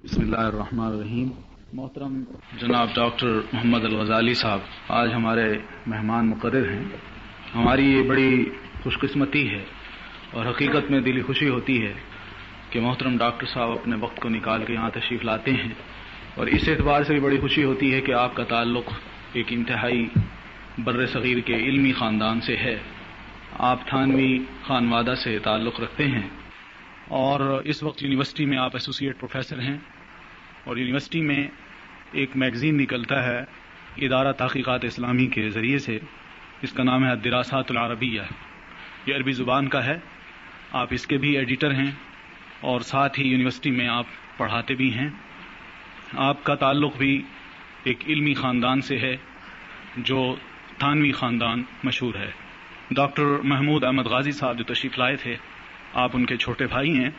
بسم اللہ الرحمن الرحیم۔ محترم جناب ڈاکٹر محمد الغزالی صاحب آج ہمارے مہمان مقرر ہیں۔ ہماری یہ بڑی خوش قسمتی ہے اور حقیقت میں دلی خوشی ہوتی ہے کہ محترم ڈاکٹر صاحب اپنے وقت کو نکال کے یہاں تشریف لاتے ہیں، اور اس اعتبار سے بھی بڑی خوشی ہوتی ہے کہ آپ کا تعلق ایک انتہائی بر صغیر کے علمی خاندان سے ہے۔ آپ تھانوی خانوادہ سے تعلق رکھتے ہیں اور اس وقت یونیورسٹی میں آپ ایسوسیٹ پروفیسر ہیں، اور یونیورسٹی میں ایک میگزین نکلتا ہے ادارہ تحقیقات اسلامی کے ذریعے سے، اس کا نام ہے الدراسات العربیہ۔ یہ عربی زبان کا ہے، آپ اس کے بھی ایڈیٹر ہیں اور ساتھ ہی یونیورسٹی میں آپ پڑھاتے بھی ہیں۔ آپ کا تعلق بھی ایک علمی خاندان سے ہے جو تھانوی خاندان مشہور ہے۔ ڈاکٹر محمود احمد غازی صاحب جو تشریف لائے تھے، آپ ان کے چھوٹے بھائی ہیں،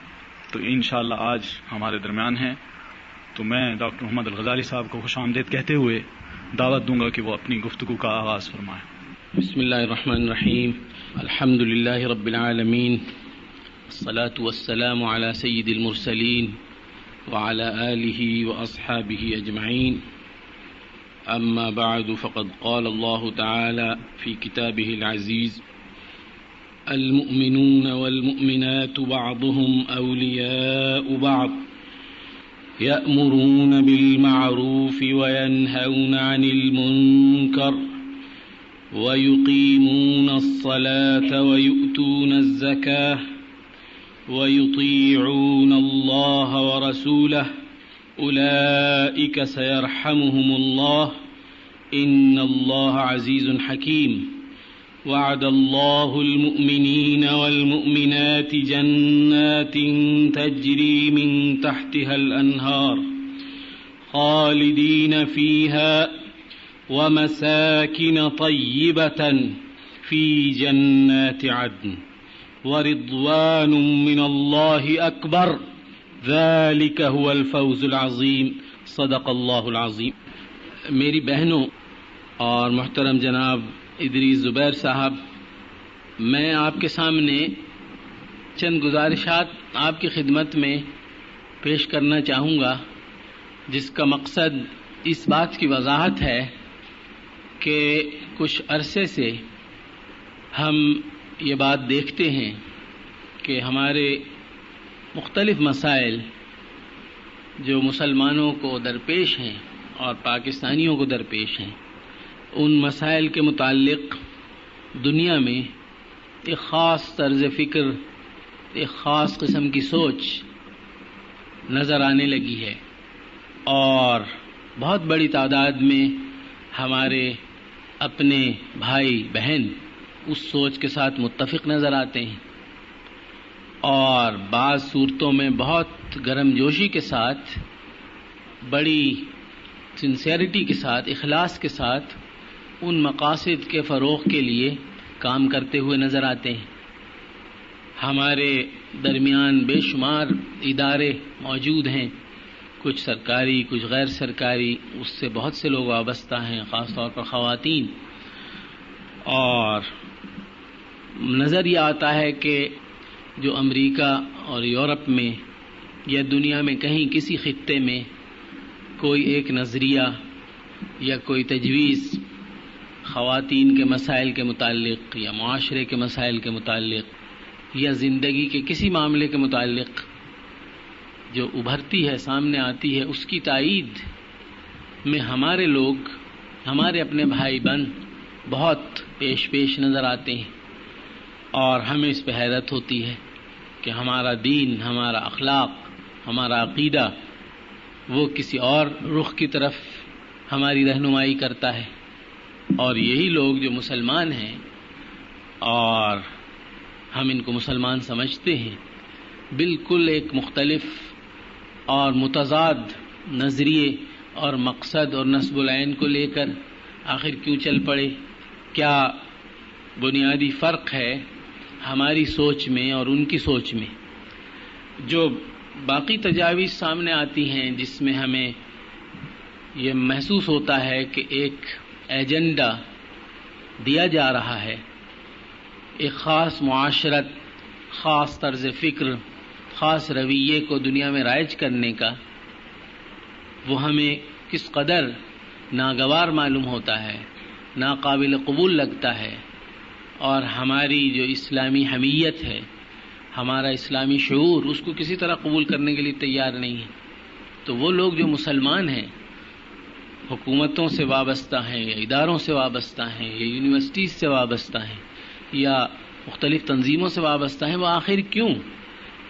تو انشاءاللہ آج ہمارے درمیان ہیں۔ تو میں ڈاکٹر محمد الغزالی صاحب کو خوش آمدید کہتے ہوئے دعوت دوں گا کہ وہ اپنی گفتگو کا آغاز فرمائیں۔ بسم اللہ الرحمن الرحیم، الحمد للہ رب العالمین، الصلاة والسلام علی سید المرسلین وعلی آلہ واصحابہ اجمعین، اما بعد فقد قال اللہ تعالی فی کتابہ العزیز: المؤمنون والمؤمنات بعضهم اولیاء بعض يأمرون بالمعروف وينهون عن المنكر ويقيمون الصلاة ويؤتون الزكاة ويطيعون الله ورسوله أولئك سيرحمهم الله إن الله عزيز حكيم. وعد الله المؤمنين والمؤمنات جنات تجري من تحتها الأنهار خالدين فيها ومساكن طيبة في جنات عدن ورضوان من الله أكبر ذلك هو الفوز العظيم صدق الله العظيم. میری بہنوں اور محترم جناب ادریس زبیر صاحب، میں آپ کے سامنے چند گزارشات آپ کی خدمت میں پیش کرنا چاہوں گا، جس کا مقصد اس بات کی وضاحت ہے کہ کچھ عرصے سے ہم یہ بات دیکھتے ہیں کہ ہمارے مختلف مسائل جو مسلمانوں کو درپیش ہیں اور پاکستانیوں کو درپیش ہیں، ان مسائل کے متعلق دنیا میں ایک خاص طرز فکر، ایک خاص قسم کی سوچ نظر آنے لگی ہے، اور بہت بڑی تعداد میں ہمارے اپنے بھائی بہن اس سوچ کے ساتھ متفق نظر آتے ہیں، اور بعض صورتوں میں بہت گرم جوشی کے ساتھ، بڑی سنسیئرٹی کے ساتھ، اخلاص کے ساتھ ان مقاصد کے فروغ کے لیے کام کرتے ہوئے نظر آتے ہیں۔ ہمارے درمیان بے شمار ادارے موجود ہیں، کچھ سرکاری، کچھ غیر سرکاری، اس سے بہت سے لوگ وابستہ ہیں، خاص طور پر خواتین، اور نظر یہ آتا ہے کہ جو امریکہ اور یورپ میں یا دنیا میں کہیں کسی خطے میں کوئی ایک نظریہ یا کوئی تجویز خواتین کے مسائل کے متعلق یا معاشرے کے مسائل کے متعلق یا زندگی کے کسی معاملے کے متعلق جو ابھرتی ہے، سامنے آتی ہے، اس کی تائید میں ہمارے لوگ، ہمارے اپنے بھائی بہن بہت پیش نظر آتے ہیں، اور ہمیں اس پہ حیرت ہوتی ہے کہ ہمارا دین، ہمارا اخلاق، ہمارا عقیدہ وہ کسی اور رخ کی طرف ہماری رہنمائی کرتا ہے، اور یہی لوگ جو مسلمان ہیں اور ہم ان کو مسلمان سمجھتے ہیں، بالکل ایک مختلف اور متضاد نظریے اور مقصد اور نصب العین کو لے کر آخر کیوں چل پڑے؟ کیا بنیادی فرق ہے ہماری سوچ میں اور ان کی سوچ میں؟ جو باقی تجاویز سامنے آتی ہیں جس میں ہمیں یہ محسوس ہوتا ہے کہ ایک ایجنڈا دیا جا رہا ہے، ایک خاص معاشرت، خاص طرز فکر، خاص رویے کو دنیا میں رائج کرنے کا، وہ ہمیں کس قدر ناگوار معلوم ہوتا ہے، ناقابل قبول لگتا ہے، اور ہماری جو اسلامی حمیت ہے، ہمارا اسلامی شعور اس کو کسی طرح قبول کرنے کے لیے تیار نہیں ہے. تو وہ لوگ جو مسلمان ہیں، حکومتوں سے وابستہ ہیں یا اداروں سے وابستہ ہیں یا یونیورسٹیز سے وابستہ ہیں یا مختلف تنظیموں سے وابستہ ہیں، وہ آخر کیوں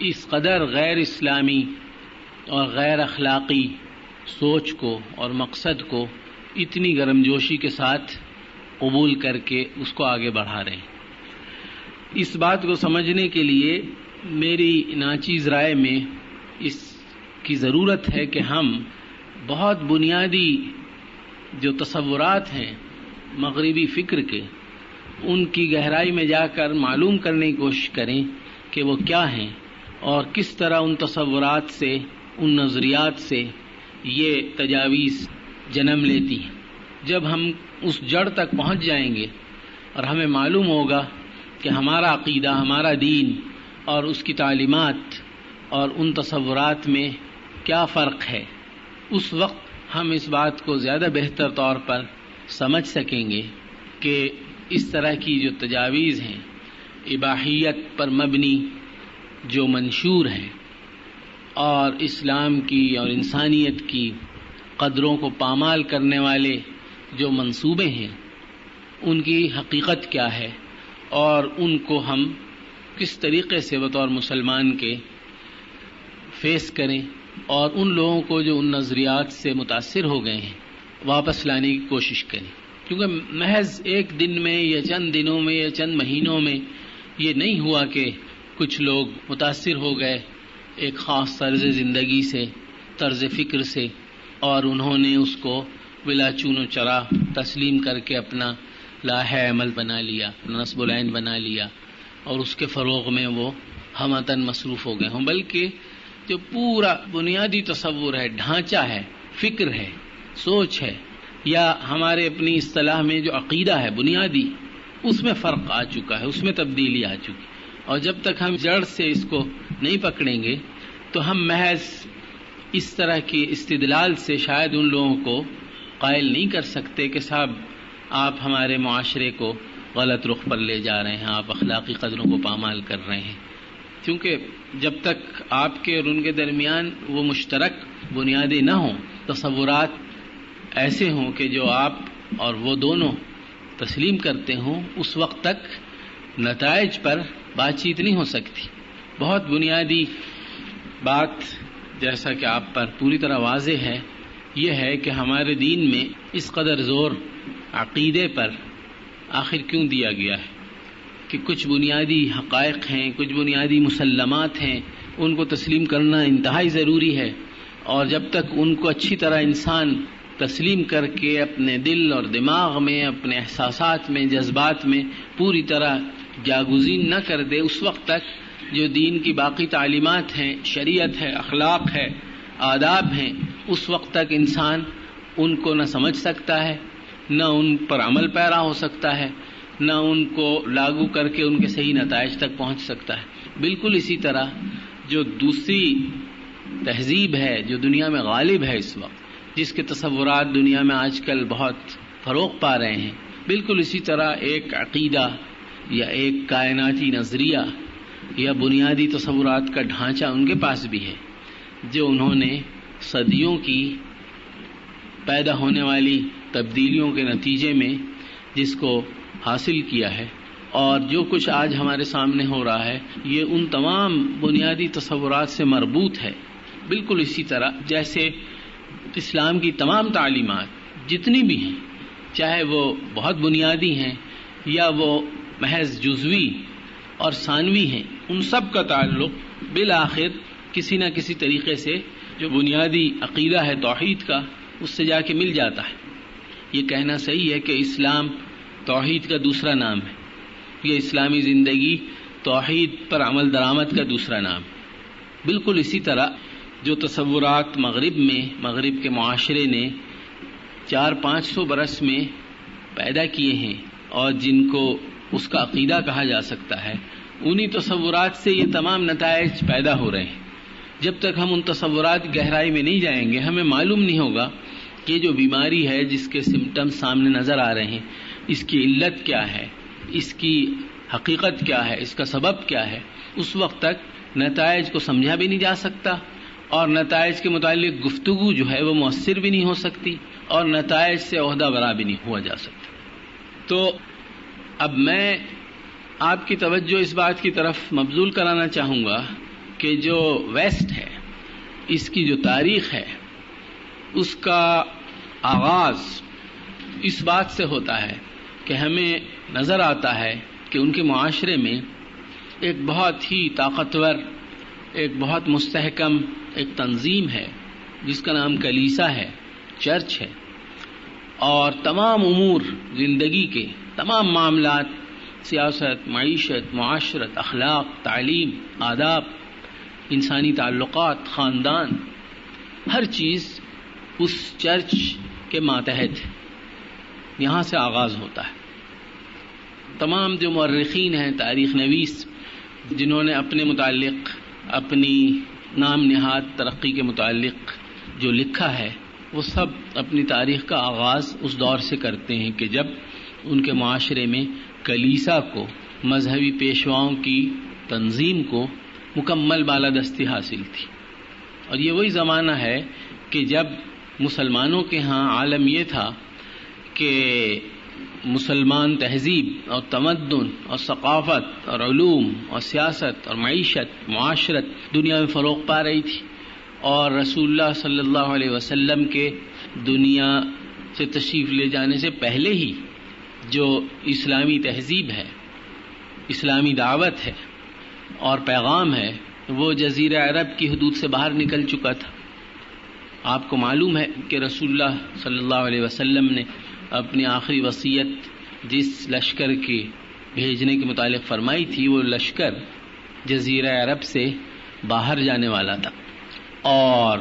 اس قدر غیر اسلامی اور غیر اخلاقی سوچ کو اور مقصد کو اتنی گرمجوشی کے ساتھ قبول کر کے اس کو آگے بڑھا رہے ہیں؟ اس بات کو سمجھنے کے لیے میری ناچیز رائے میں اس کی ضرورت ہے کہ ہم بہت بنیادی جو تصورات ہیں مغربی فکر کے، ان کی گہرائی میں جا کر معلوم کرنے کی کوشش کریں کہ وہ کیا ہیں اور کس طرح ان تصورات سے، ان نظریات سے یہ تجاویز جنم لیتی ہیں. جب ہم اس جڑ تک پہنچ جائیں گے اور ہمیں معلوم ہوگا کہ ہمارا عقیدہ، ہمارا دین اور اس کی تعلیمات اور ان تصورات میں کیا فرق ہے، اس وقت ہم اس بات کو زیادہ بہتر طور پر سمجھ سکیں گے کہ اس طرح کی جو تجاویز ہیں، اباحیت پر مبنی جو منشور ہیں اور اسلام کی اور انسانیت کی قدروں کو پامال کرنے والے جو منصوبے ہیں، ان کی حقیقت کیا ہے اور ان کو ہم کس طریقے سے بطور مسلمان کے فیس کریں، اور ان لوگوں کو جو ان نظریات سے متاثر ہو گئے ہیں واپس لانے کی کوشش کریں. کیونکہ محض ایک دن میں یا چند دنوں میں یا چند مہینوں میں یہ نہیں ہوا کہ کچھ لوگ متاثر ہو گئے ایک خاص طرز زندگی سے، طرز فکر سے، اور انہوں نے اس کو بلا چون و چرا تسلیم کر کے اپنا لاہ عمل بنا لیا، اپنا نصب العین بنا لیا، اور اس کے فروغ میں وہ ہمتاً مصروف ہو گئے ہوں. بلکہ جو پورا بنیادی تصور ہے، ڈھانچہ ہے، فکر ہے، سوچ ہے، یا ہمارے اپنی اصطلاح میں جو عقیدہ ہے بنیادی، اس میں فرق آ چکا ہے، اس میں تبدیلی آ چکی. اور جب تک ہم جڑ سے اس کو نہیں پکڑیں گے تو ہم محض اس طرح کی استدلال سے شاید ان لوگوں کو قائل نہیں کر سکتے کہ صاحب آپ ہمارے معاشرے کو غلط رخ پر لے جا رہے ہیں، آپ اخلاقی قدروں کو پامال کر رہے ہیں. کیونکہ جب تک آپ کے اور ان کے درمیان وہ مشترک بنیادیں نہ ہوں، تصورات ایسے ہوں کہ جو آپ اور وہ دونوں تسلیم کرتے ہوں، اس وقت تک نتائج پر بات چیت نہیں ہو سکتی. بہت بنیادی بات جیسا کہ آپ پر پوری طرح واضح ہے، یہ ہے کہ ہمارے دین میں اس قدر زور عقیدے پر آخر کیوں دیا گیا ہے کہ کچھ بنیادی حقائق ہیں، کچھ بنیادی مسلمات ہیں، ان کو تسلیم کرنا انتہائی ضروری ہے. اور جب تک ان کو اچھی طرح انسان تسلیم کر کے اپنے دل اور دماغ میں، اپنے احساسات میں، جذبات میں پوری طرح جاگزین نہ کر دے، اس وقت تک جو دین کی باقی تعلیمات ہیں، شریعت ہے، اخلاق ہے، آداب ہیں، اس وقت تک انسان ان کو نہ سمجھ سکتا ہے، نہ ان پر عمل پیرا ہو سکتا ہے، نہ ان کو لاگو کر کے ان کے صحیح نتائج تک پہنچ سکتا ہے. بالکل اسی طرح جو دوسری تہذیب ہے جو دنیا میں غالب ہے اس وقت، جس کے تصورات دنیا میں آج کل بہت فروغ پا رہے ہیں، بالکل اسی طرح ایک عقیدہ یا ایک کائناتی نظریہ یا بنیادی تصورات کا ڈھانچہ ان کے پاس بھی ہے، جو انہوں نے صدیوں کی پیدا ہونے والی تبدیلیوں کے نتیجے میں جس کو حاصل کیا ہے. اور جو کچھ آج ہمارے سامنے ہو رہا ہے یہ ان تمام بنیادی تصورات سے مربوط ہے. بالکل اسی طرح جیسے اسلام کی تمام تعلیمات جتنی بھی ہیں، چاہے وہ بہت بنیادی ہیں یا وہ محض جزوی اور ثانوی ہیں، ان سب کا تعلق بالآخر کسی نہ کسی طریقے سے جو بنیادی عقیدہ ہے توحید کا، اس سے جا کے مل جاتا ہے. یہ کہنا صحیح ہے کہ اسلام توحید کا دوسرا نام ہے، یہ اسلامی زندگی توحید پر عمل درآمد کا دوسرا نام ہے. بالکل اسی طرح جو تصورات مغرب کے معاشرے نے 400-500 برس میں پیدا کیے ہیں اور جن کو اس کا عقیدہ کہا جا سکتا ہے، انہی تصورات سے یہ تمام نتائج پیدا ہو رہے ہیں. جب تک ہم ان تصورات کی گہرائی میں نہیں جائیں گے ہمیں معلوم نہیں ہوگا کہ جو بیماری ہے جس کے سمٹمز سامنے نظر آ رہے ہیں اس کی علت کیا ہے، اس کی حقیقت کیا ہے، اس کا سبب کیا ہے. اس وقت تک نتائج کو سمجھا بھی نہیں جا سکتا اور نتائج کے متعلق گفتگو جو ہے وہ مؤثر بھی نہیں ہو سکتی اور نتائج سے عہدہ برا بھی نہیں ہوا جا سکتا. تو اب میں آپ کی توجہ اس بات کی طرف مبذول کرانا چاہوں گا کہ جو ویسٹ ہے اس کی جو تاریخ ہے اس کا آغاز اس بات سے ہوتا ہے کہ ہمیں نظر آتا ہے کہ ان کے معاشرے میں ایک بہت ہی طاقتور، ایک بہت مستحکم ایک تنظیم ہے جس کا نام کلیسا ہے، چرچ ہے، اور تمام امور زندگی کے تمام معاملات، سیاست، معیشت، معاشرت، اخلاق، تعلیم، آداب، انسانی تعلقات، خاندان، ہر چیز اس چرچ کے ماتحت ہے. یہاں سے آغاز ہوتا ہے. تمام جو مورخین ہیں، تاریخ نویس، جنہوں نے اپنے متعلق اپنی نام نہاد ترقی کے متعلق جو لکھا ہے وہ سب اپنی تاریخ کا آغاز اس دور سے کرتے ہیں کہ جب ان کے معاشرے میں کلیسا کو، مذہبی پیشواؤں کی تنظیم کو مکمل بالادستی حاصل تھی. اور یہ وہی زمانہ ہے کہ جب مسلمانوں کے ہاں عالم یہ تھا کہ مسلمان تہذیب اور تمدن اور ثقافت اور علوم اور سیاست اور معیشت، معاشرت دنیا میں فروغ پا رہی تھی، اور رسول اللہ صلی اللہ علیہ وسلم کے دنیا سے تشریف لے جانے سے پہلے ہی جو اسلامی تہذیب ہے، اسلامی دعوت ہے اور پیغام ہے وہ جزیرہ عرب کی حدود سے باہر نکل چکا تھا. آپ کو معلوم ہے کہ رسول اللہ صلی اللہ علیہ وسلم نے اپنی آخری وصیت جس لشکر کے بھیجنے کے متعلق فرمائی تھی وہ لشکر جزیرہ عرب سے باہر جانے والا تھا، اور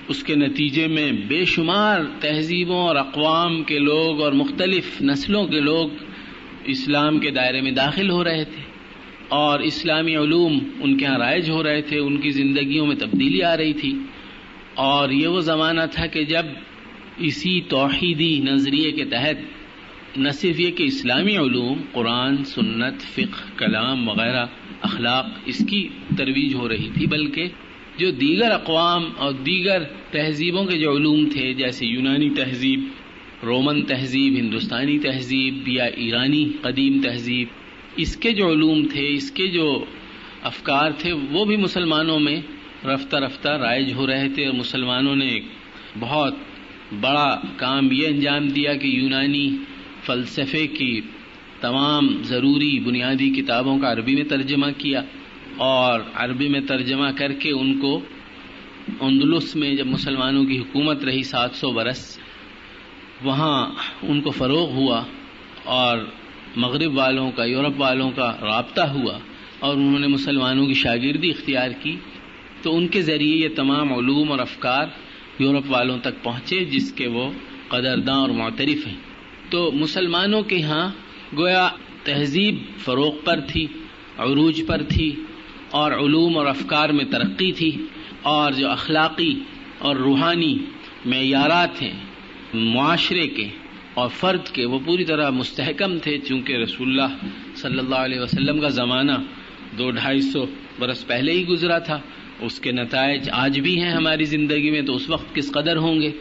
اس کے نتیجے میں بے شمار تہذیبوں اور اقوام کے لوگ اور مختلف نسلوں کے لوگ اسلام کے دائرے میں داخل ہو رہے تھے اور اسلامی علوم ان کے ہاں رائج ہو رہے تھے، ان کی زندگیوں میں تبدیلی آ رہی تھی. اور یہ وہ زمانہ تھا کہ جب اسی توحیدی نظریے کے تحت نہ صرف یہ کہ اسلامی علوم، قرآن، سنت، فقہ، کلام وغیرہ، اخلاق، اس کی ترویج ہو رہی تھی، بلکہ جو دیگر اقوام اور دیگر تہذیبوں کے جو علوم تھے جیسے یونانی تہذیب، رومن تہذیب، ہندوستانی تہذیب یا ایرانی قدیم تہذیب، اس کے جو علوم تھے، اس کے جو افکار تھے وہ بھی مسلمانوں میں رفتہ رفتہ رائج ہو رہے تھے. اور مسلمانوں نے ایک بہت بڑا کام یہ انجام دیا کہ یونانی فلسفے کی تمام ضروری بنیادی کتابوں کا عربی میں ترجمہ کیا، اور عربی میں ترجمہ کر کے ان کو اندلس میں جب مسلمانوں کی حکومت رہی 700 برس، وہاں ان کو فروغ ہوا اور مغرب والوں کا، یورپ والوں کا رابطہ ہوا اور انہوں نے مسلمانوں کی شاگردی اختیار کی. تو ان کے ذریعے یہ تمام علوم اور افکار یورپ والوں تک پہنچے جس کے وہ قدرداں اور معترف ہیں. تو مسلمانوں کے ہاں گویا تہذیب فروغ پر تھی، عروج پر تھی، اور علوم اور افکار میں ترقی تھی، اور جو اخلاقی اور روحانی معیارات ہیں معاشرے کے اور فرد کے وہ پوری طرح مستحکم تھے. چونکہ رسول اللہ صلی اللہ علیہ وسلم کا زمانہ 200-250 برس پہلے ہی گزرا تھا، اس کے نتائج آج بھی ہیں ہماری زندگی میں، تو اس وقت کس قدر ہوں گے.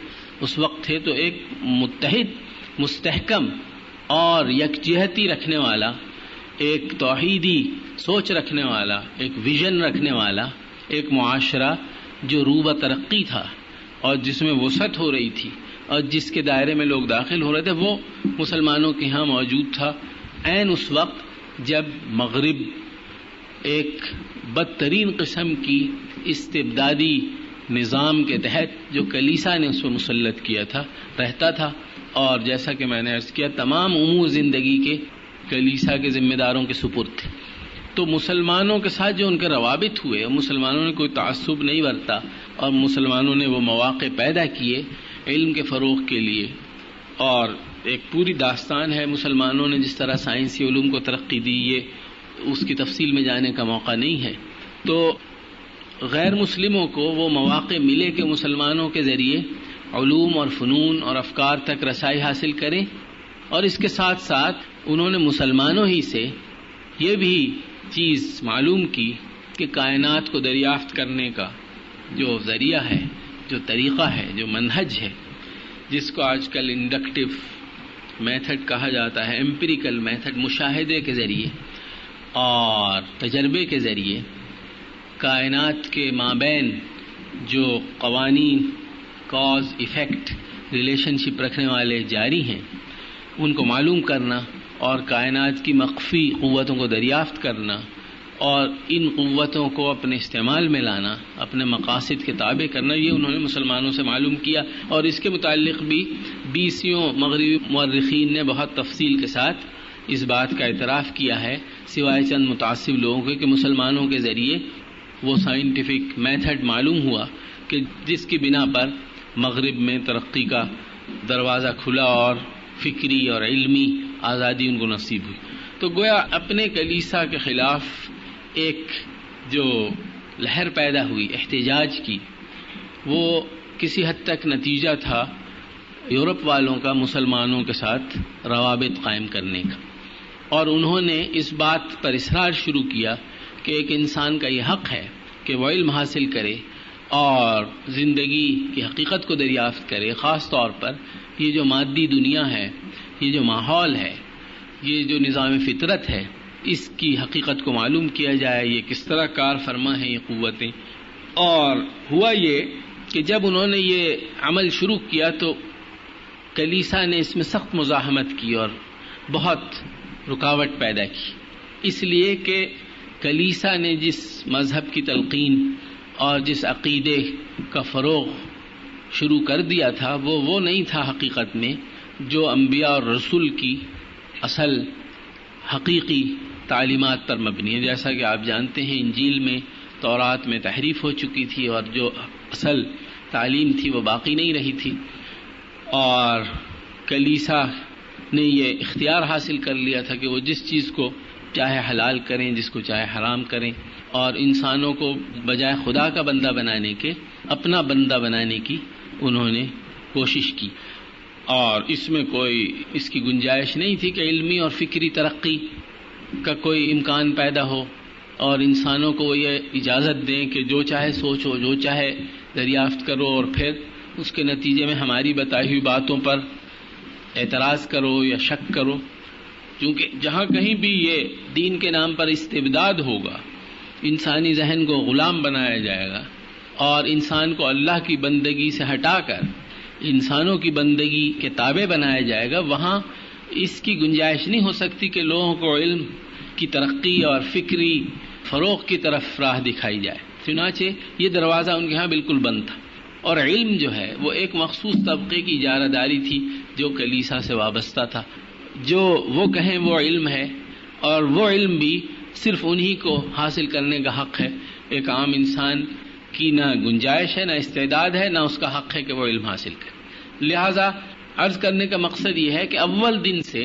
اس وقت تھے تو ایک متحد، مستحکم اور یکجہتی رکھنے والا، ایک توحیدی سوچ رکھنے والا، ایک ویژن رکھنے والا ایک معاشرہ جو روبہ ترقی تھا اور جس میں وسعت ہو رہی تھی اور جس کے دائرے میں لوگ داخل ہو رہے تھے، وہ مسلمانوں کے ہاں موجود تھا عین اس وقت جب مغرب ایک بدترین قسم کی استبدادی نظام کے تحت جو کلیسا نے اس کو مسلط کیا تھا رہتا تھا. اور جیسا کہ میں نے عرض کیا تمام امور زندگی کے کلیسا کے ذمہ داروں کے سپرد تھے. تو مسلمانوں کے ساتھ جو ان کے روابط ہوئے، مسلمانوں نے کوئی تعصب نہیں برتا اور مسلمانوں نے وہ مواقع پیدا کیے علم کے فروغ کے لیے. اور ایک پوری داستان ہے مسلمانوں نے جس طرح سائنسی علوم کو ترقی دی، یہ اس کی تفصیل میں جانے کا موقع نہیں ہے. تو غیر مسلموں کو وہ مواقع ملے کہ مسلمانوں کے ذریعے علوم اور فنون اور افکار تک رسائی حاصل کریں، اور اس کے ساتھ ساتھ انہوں نے مسلمانوں ہی سے یہ بھی چیز معلوم کی کہ کائنات کو دریافت کرنے کا جو ذریعہ ہے، جو طریقہ ہے، جو منہج ہے، جس کو آج کل انڈکٹیو میتھڈ کہا جاتا ہے، ایمپیریکل میتھڈ، مشاہدے کے ذریعے اور تجربے کے ذریعے کائنات کے مابین جو قوانین کاز ایفیکٹ ریلیشن شپ رکھنے والے جاری ہیں ان کو معلوم کرنا اور کائنات کی مخفی قوتوں کو دریافت کرنا اور ان قوتوں کو اپنے استعمال میں لانا، اپنے مقاصد کے تابع کرنا، یہ انہوں نے مسلمانوں سے معلوم کیا. اور اس کے متعلق بھی 20 مغربی مورخین نے بہت تفصیل کے ساتھ اس بات کا اعتراف کیا ہے، سوائے چند متعصب لوگوں کے، کہ مسلمانوں کے ذریعے وہ سائنٹیفک میتھڈ معلوم ہوا کہ جس کی بنا پر مغرب میں ترقی کا دروازہ کھلا اور فکری اور علمی آزادی ان کو نصیب ہوئی. تو گویا اپنے کلیسا کے خلاف ایک جو لہر پیدا ہوئی احتجاج کی، وہ کسی حد تک نتیجہ تھا یورپ والوں کا مسلمانوں کے ساتھ روابط قائم کرنے کا، اور انہوں نے اس بات پر اصرار شروع کیا کہ ایک انسان کا یہ حق ہے کہ وہ علم حاصل کرے اور زندگی کی حقیقت کو دریافت کرے. خاص طور پر یہ جو مادی دنیا ہے، یہ جو ماحول ہے، یہ جو نظام فطرت ہے، اس کی حقیقت کو معلوم کیا جائے، یہ کس طرح کار فرما ہیں یہ قوتیں. اور ہوا یہ کہ جب انہوں نے یہ عمل شروع کیا تو کلیسا نے اس میں سخت مزاحمت کی اور بہت رکاوٹ پیدا کی، اس لیے کہ کلیسا نے جس مذہب کی تلقین اور جس عقیدے کا فروغ شروع کر دیا تھا وہ نہیں تھا حقیقت میں جو انبیاء اور رسول کی اصل حقیقی تعلیمات پر مبنی ہے. جیسا کہ آپ جانتے ہیں انجیل میں، تورات میں تحریف ہو چکی تھی اور جو اصل تعلیم تھی وہ باقی نہیں رہی تھی، اور کلیسا نے یہ اختیار حاصل کر لیا تھا کہ وہ جس چیز کو چاہے حلال کریں، جس کو چاہے حرام کریں، اور انسانوں کو بجائے خدا کا بندہ بنانے کے اپنا بندہ بنانے کی انہوں نے کوشش کی. اور اس میں کوئی اس کی گنجائش نہیں تھی کہ علمی اور فکری ترقی کا کوئی امکان پیدا ہو اور انسانوں کو وہ یہ اجازت دیں کہ جو چاہے سوچو، جو چاہے دریافت کرو، اور پھر اس کے نتیجے میں ہماری بتائی ہوئی باتوں پر اعتراض کرو یا شک کرو. کیونکہ جہاں کہیں بھی یہ دین کے نام پر استبداد ہوگا، انسانی ذہن کو غلام بنایا جائے گا اور انسان کو اللہ کی بندگی سے ہٹا کر انسانوں کی بندگی کے تابع بنایا جائے گا، وہاں اس کی گنجائش نہیں ہو سکتی کہ لوگوں کو علم کی ترقی اور فکری فروغ کی طرف راہ دکھائی جائے. چنانچہ یہ دروازہ ان کے ہاں بالکل بند تھا، اور علم جو ہے وہ ایک مخصوص طبقے کی اجارہ داری تھی جو کلیسا سے وابستہ تھا. جو وہ کہیں وہ علم ہے، اور وہ علم بھی صرف انہی کو حاصل کرنے کا حق ہے. ایک عام انسان کی نہ گنجائش ہے، نہ استعداد ہے، نہ اس کا حق ہے کہ وہ علم حاصل کرے. لہذا عرض کرنے کا مقصد یہ ہے کہ اول دن سے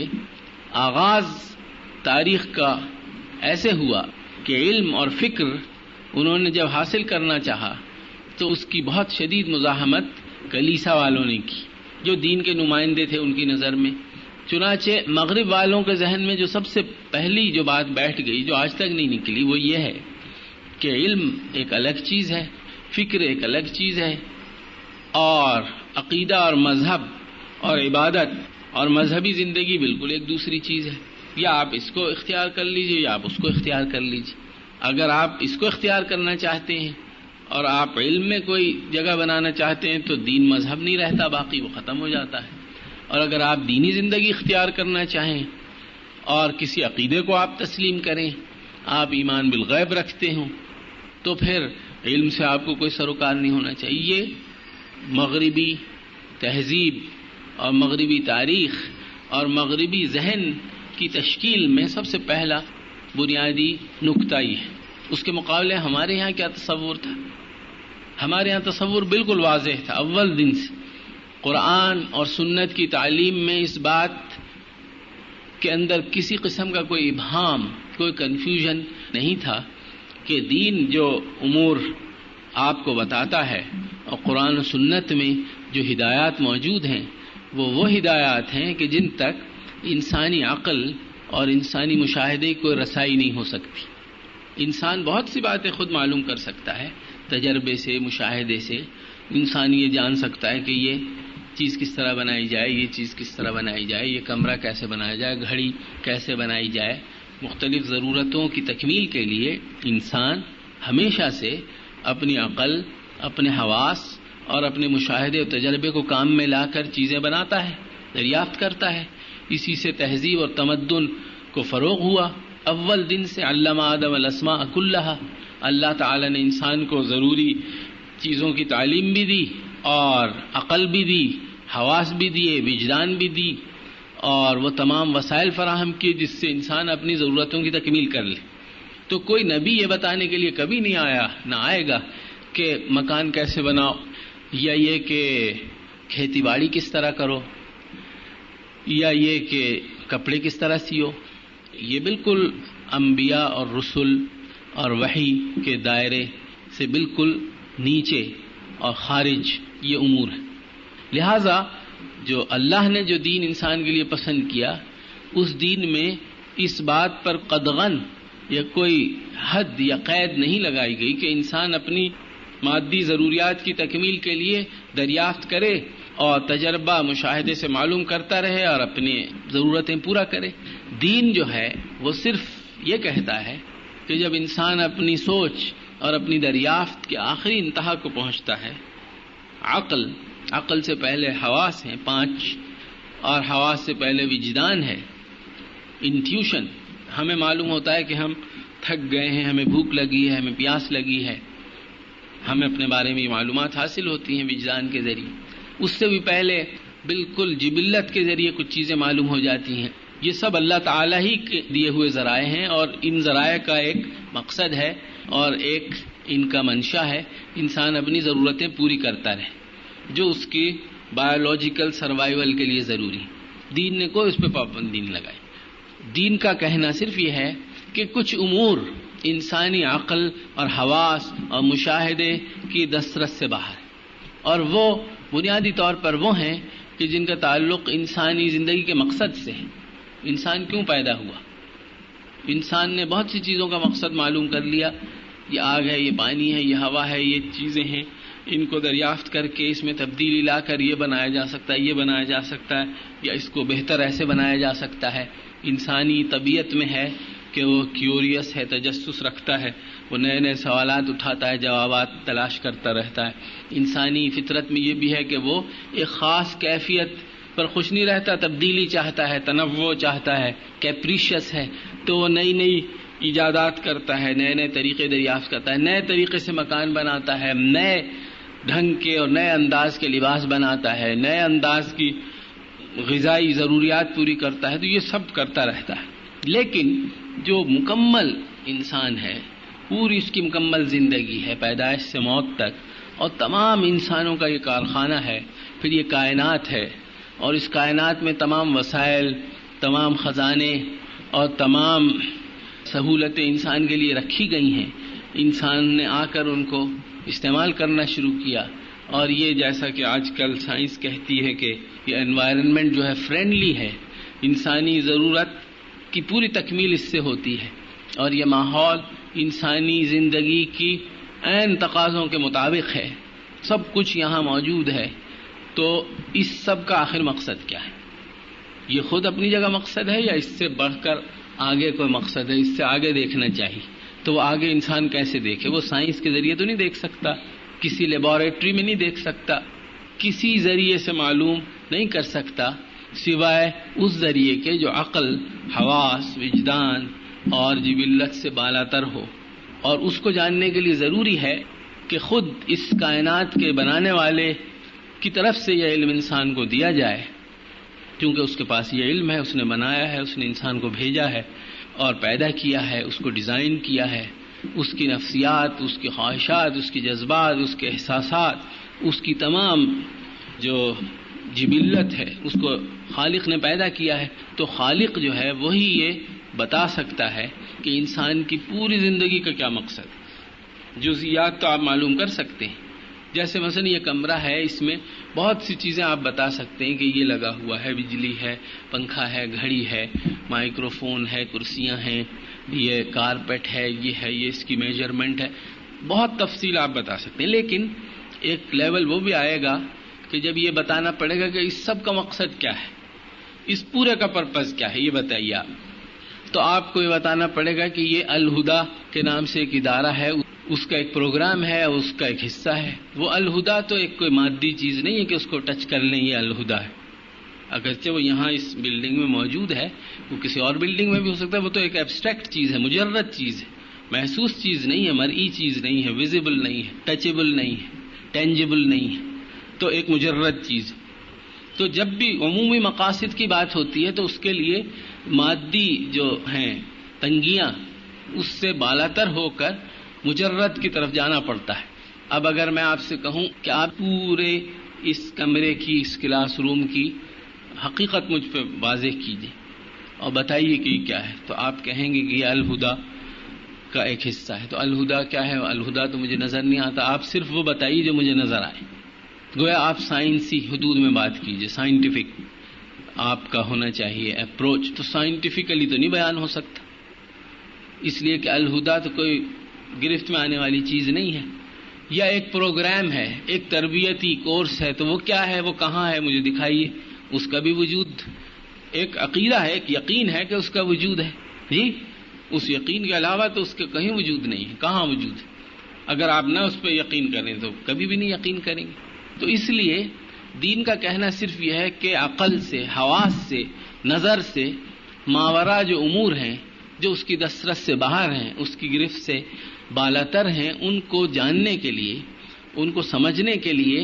آغاز تاریخ کا ایسے ہوا کہ علم اور فکر انہوں نے جب حاصل کرنا چاہا تو اس کی بہت شدید مزاحمت کلیسا والوں نے کی جو دین کے نمائندے تھے ان کی نظر میں. چنانچہ مغرب والوں کے ذہن میں جو سب سے پہلی جو بات بیٹھ گئی، جو آج تک نہیں نکلی، وہ یہ ہے کہ علم ایک الگ چیز ہے، فکر ایک الگ چیز ہے، اور عقیدہ اور مذہب اور عبادت اور مذہبی زندگی بالکل ایک دوسری چیز ہے. یا آپ اس کو اختیار کر لیجئے یا آپ اس کو اختیار کر لیجئے. اگر آپ اس کو اختیار کرنا چاہتے ہیں اور آپ علم میں کوئی جگہ بنانا چاہتے ہیں تو دین مذہب نہیں رہتا، باقی وہ ختم ہو جاتا ہے. اور اگر آپ دینی زندگی اختیار کرنا چاہیں اور کسی عقیدے کو آپ تسلیم کریں، آپ ایمان بالغیب رکھتے ہوں، تو پھر علم سے آپ کو کوئی سروکار نہیں ہونا چاہیے. یہ مغربی تہذیب اور مغربی تاریخ اور مغربی ذہن کی تشکیل میں سب سے پہلا بنیادی نکتہ یہ ہے. اس کے مقابلے ہمارے یہاں کیا تصور تھا؟ ہمارے یہاں تصور بالکل واضح تھا. اول دن سے قرآن اور سنت کی تعلیم میں اس بات کے اندر کسی قسم کا کوئی ابہام، کوئی کنفیوژن نہیں تھا کہ دین جو امور آپ کو بتاتا ہے، اور قرآن و سنت میں جو ہدایات موجود ہیں وہ ہدایات ہیں کہ جن تک انسانی عقل اور انسانی مشاہدے کو رسائی نہیں ہو سکتی. انسان بہت سی باتیں خود معلوم کر سکتا ہے، تجربے سے، مشاہدے سے انسان یہ جان سکتا ہے کہ یہ چیز کس طرح بنائی جائے، یہ چیز کس طرح بنائی جائے، یہ کمرہ کیسے بنایا جائے، گھڑی کیسے بنائی جائے. مختلف ضرورتوں کی تکمیل کے لیے انسان ہمیشہ سے اپنی عقل، اپنے حواس اور اپنے مشاہدے اور تجربے کو کام میں لا کر چیزیں بناتا ہے، دریافت کرتا ہے. اسی سے تہذیب اور تمدن کو فروغ ہوا. اول دن سے علم آدم الاسماء کلھا، اللہ تعالی نے انسان کو ضروری چیزوں کی تعلیم بھی دی اور عقل بھی دی، حواس بھی دیے، وجدان بھی دی، اور وہ تمام وسائل فراہم کیے جس سے انسان اپنی ضرورتوں کی تکمیل کر لے. تو کوئی نبی یہ بتانے کے لیے کبھی نہیں آیا، نہ آئے گا کہ مکان کیسے بناؤ، یا یہ کہ کھیتی باڑی کس طرح کرو، یا یہ کہ کپڑے کس طرح سیو. یہ بالکل انبیاء اور رسل اور وحی کے دائرے سے بالکل نیچے اور خارج یہ امور ہیں. لہذا جو اللہ نے جو دین انسان کے لیے پسند کیا، اس دین میں اس بات پر قدغن یا کوئی حد یا قید نہیں لگائی گئی کہ انسان اپنی مادی ضروریات کی تکمیل کے لیے دریافت کرے اور تجربہ مشاہدے سے معلوم کرتا رہے اور اپنی ضرورتیں پورا کرے. دین جو ہے وہ صرف یہ کہتا ہے کہ جب انسان اپنی سوچ اور اپنی دریافت کے آخری انتہا کو پہنچتا ہے، عقل سے پہلے حواس ہیں 5، اور حواس سے پہلے وجدان ہے، انٹیوشن. ہمیں معلوم ہوتا ہے کہ ہم تھک گئے ہیں، ہمیں بھوک لگی ہے، ہمیں پیاس لگی ہے، ہمیں اپنے بارے میں معلومات حاصل ہوتی ہیں وجدان کے ذریعے. اس سے بھی پہلے بالکل جبلت کے ذریعے کچھ چیزیں معلوم ہو جاتی ہیں. یہ سب اللہ تعالیٰ ہی کے دیے ہوئے ذرائع ہیں، اور ان ذرائع کا ایک مقصد ہے اور ایک ان کا منشا ہے انسان اپنی ضرورتیں پوری کرتا رہے جو اس کی بایولوجیکل سروائیول کے لیے ضروری. دین نے کوئی اس پہ پابندی نہیں لگائی. دین کا کہنا صرف یہ ہے کہ کچھ امور انسانی عقل اور حواس اور مشاہدے کی دسترس سے باہر ہیں، اور وہ بنیادی طور پر وہ ہیں کہ جن کا تعلق انسانی زندگی کے مقصد سے ہے. انسان کیوں پیدا ہوا؟ انسان نے بہت سی چیزوں کا مقصد معلوم کر لیا، یہ آگ ہے، یہ پانی ہے، یہ ہوا ہے، یہ چیزیں ہیں، ان کو دریافت کر کے اس میں تبدیلی لا کر یہ بنایا جا سکتا ہے، یہ بنایا جا سکتا ہے، یا اس کو بہتر ایسے بنایا جا سکتا ہے. انسانی طبیعت میں ہے کہ وہ کیوریس ہے، تجسس رکھتا ہے، وہ نئے نئے سوالات اٹھاتا ہے، جوابات تلاش کرتا رہتا ہے. انسانی فطرت میں یہ بھی ہے کہ وہ ایک خاص کیفیت پر خوش نہیں رہتا، تبدیلی چاہتا ہے، تنوع چاہتا ہے، کیپریشس ہے، تو وہ نئی نئی ایجادات کرتا ہے، نئے نئے طریقے دریافت کرتا ہے، نئے طریقے سے مکان بناتا ہے، نئے ڈھنگ کے اور نئے انداز کے لباس بناتا ہے، نئے انداز کی غذائی ضروریات پوری کرتا ہے. تو یہ سب کرتا رہتا ہے. لیکن جو مکمل انسان ہے، پوری اس کی مکمل زندگی ہے پیدائش سے موت تک، اور تمام انسانوں کا یہ کارخانہ ہے، پھر یہ کائنات ہے، اور اس کائنات میں تمام وسائل، تمام خزانے اور تمام سہولتیں انسان کے لیے رکھی گئی ہیں. انسان نے آ کر ان کو استعمال کرنا شروع کیا، اور یہ جیسا کہ آج کل سائنس کہتی ہے کہ یہ انوائرنمنٹ جو ہے فرینڈلی ہے، انسانی ضرورت کی پوری تکمیل اس سے ہوتی ہے، اور یہ ماحول انسانی زندگی کی عین تقاضوں کے مطابق ہے، سب کچھ یہاں موجود ہے. تو اس سب کا آخر مقصد کیا ہے؟ یہ خود اپنی جگہ مقصد ہے، یا اس سے بڑھ کر آگے کوئی مقصد ہے، اس سے آگے دیکھنا چاہیے؟ تو وہ آگے انسان کیسے دیکھے؟ وہ سائنس کے ذریعے تو نہیں دیکھ سکتا، کسی لیبارٹری میں نہیں دیکھ سکتا، کسی ذریعے سے معلوم نہیں کر سکتا سوائے اس ذریعے کے جو عقل، حواس، وجدان اور جبلت سے بالاتر ہو. اور اس کو جاننے کے لیے ضروری ہے کہ خود اس کائنات کے بنانے والے کی طرف سے یہ علم انسان کو دیا جائے، کیونکہ اس کے پاس یہ علم ہے، اس نے بنایا ہے، اس نے انسان کو بھیجا ہے اور پیدا کیا ہے، اس کو ڈیزائن کیا ہے. اس کی نفسیات، اس کی خواہشات، اس کی جذبات، اس کے احساسات، اس کی تمام جو جبلت ہے، اس کو خالق نے پیدا کیا ہے. تو خالق جو ہے وہی یہ بتا سکتا ہے کہ انسان کی پوری زندگی کا کیا مقصد ہے. جزئیات تو آپ معلوم کر سکتے ہیں. جیسے مثلا یہ کمرہ ہے، اس میں بہت سی چیزیں آپ بتا سکتے ہیں کہ یہ لگا ہوا ہے، بجلی ہے، پنکھا ہے، گھڑی ہے، مائکرو فون ہے، کرسیاں ہیں، یہ کارپیٹ ہے، یہ اس کی میجرمنٹ ہے. بہت تفصیل آپ بتا سکتے ہیں. لیکن ایک لیول وہ بھی آئے گا کہ جب یہ بتانا پڑے گا کہ اس سب کا مقصد کیا ہے، اس پورے کا پرپز کیا ہے، یہ بتائیے آپ. تو آپ کو یہ بتانا پڑے گا کہ یہ الہدا کے نام سے ایک ادارہ ہے، اس کا ایک پروگرام ہے، اس کا ایک حصہ ہے. وہ الہدا تو ایک کوئی مادی چیز نہیں ہے کہ اس کو ٹچ کر لیں یہ الہدا ہے. اگرچہ وہ یہاں اس بلڈنگ میں موجود ہے، وہ کسی اور بلڈنگ میں بھی ہو سکتا ہے. وہ تو ایک ایبسٹریکٹ چیز ہے، مجرد چیز ہے، محسوس چیز نہیں ہے، مرئی چیز نہیں ہے، ویزیبل نہیں ہے، ٹچیبل نہیں ہے، ٹینجیبل نہیں ہے. تو ایک مجرد چیز. تو جب بھی عمومی مقاصد کی بات ہوتی ہے تو اس کے لیے مادی جو ہیں تنگیاں اس سے بالاتر ہو کر مجرد کی طرف جانا پڑتا ہے. اب اگر میں آپ سے کہوں کہ آپ پورے اس کمرے کی، اس کلاس روم کی حقیقت مجھ پہ واضح کیجیے اور بتائیے کہ یہ کیا ہے، تو آپ کہیں گے کہ یہ الہدا کا ایک حصہ ہے. تو الہدا کیا ہے؟ الہدا تو مجھے نظر نہیں آتا. آپ صرف وہ بتائیے جو مجھے نظر آئے. گویا آپ سائنسی حدود میں بات کیجیے، سائنٹیفک آپ کا ہونا چاہیے اپروچ. تو سائنٹیفکلی تو نہیں بیان ہو سکتا، اس لیے کہ الہدا تو کوئی گرفت میں آنے والی چیز نہیں ہے. یا ایک پروگرام ہے، ایک تربیتی کورس ہے، تو وہ کیا ہے، وہ کہاں ہے، مجھے دکھائیے. اس کا بھی وجود ایک عقیدہ ہے، ایک یقین ہے کہ اس کا وجود ہے. جی، اس یقین کے علاوہ تو اس کے کہیں وجود نہیں ہے. کہاں وجود ہے؟ اگر آپ نہ اس پہ یقین کریں تو کبھی بھی نہیں یقین کریں گے. تو اس لیے دین کا کہنا صرف یہ ہے کہ عقل سے، حواس سے، نظر سے ماورا جو امور ہیں، جو اس کی دسترس سے باہر ہیں، اس کی گرفت سے بالاتر ہیں، ان کو جاننے کے لیے، ان کو سمجھنے کے لیے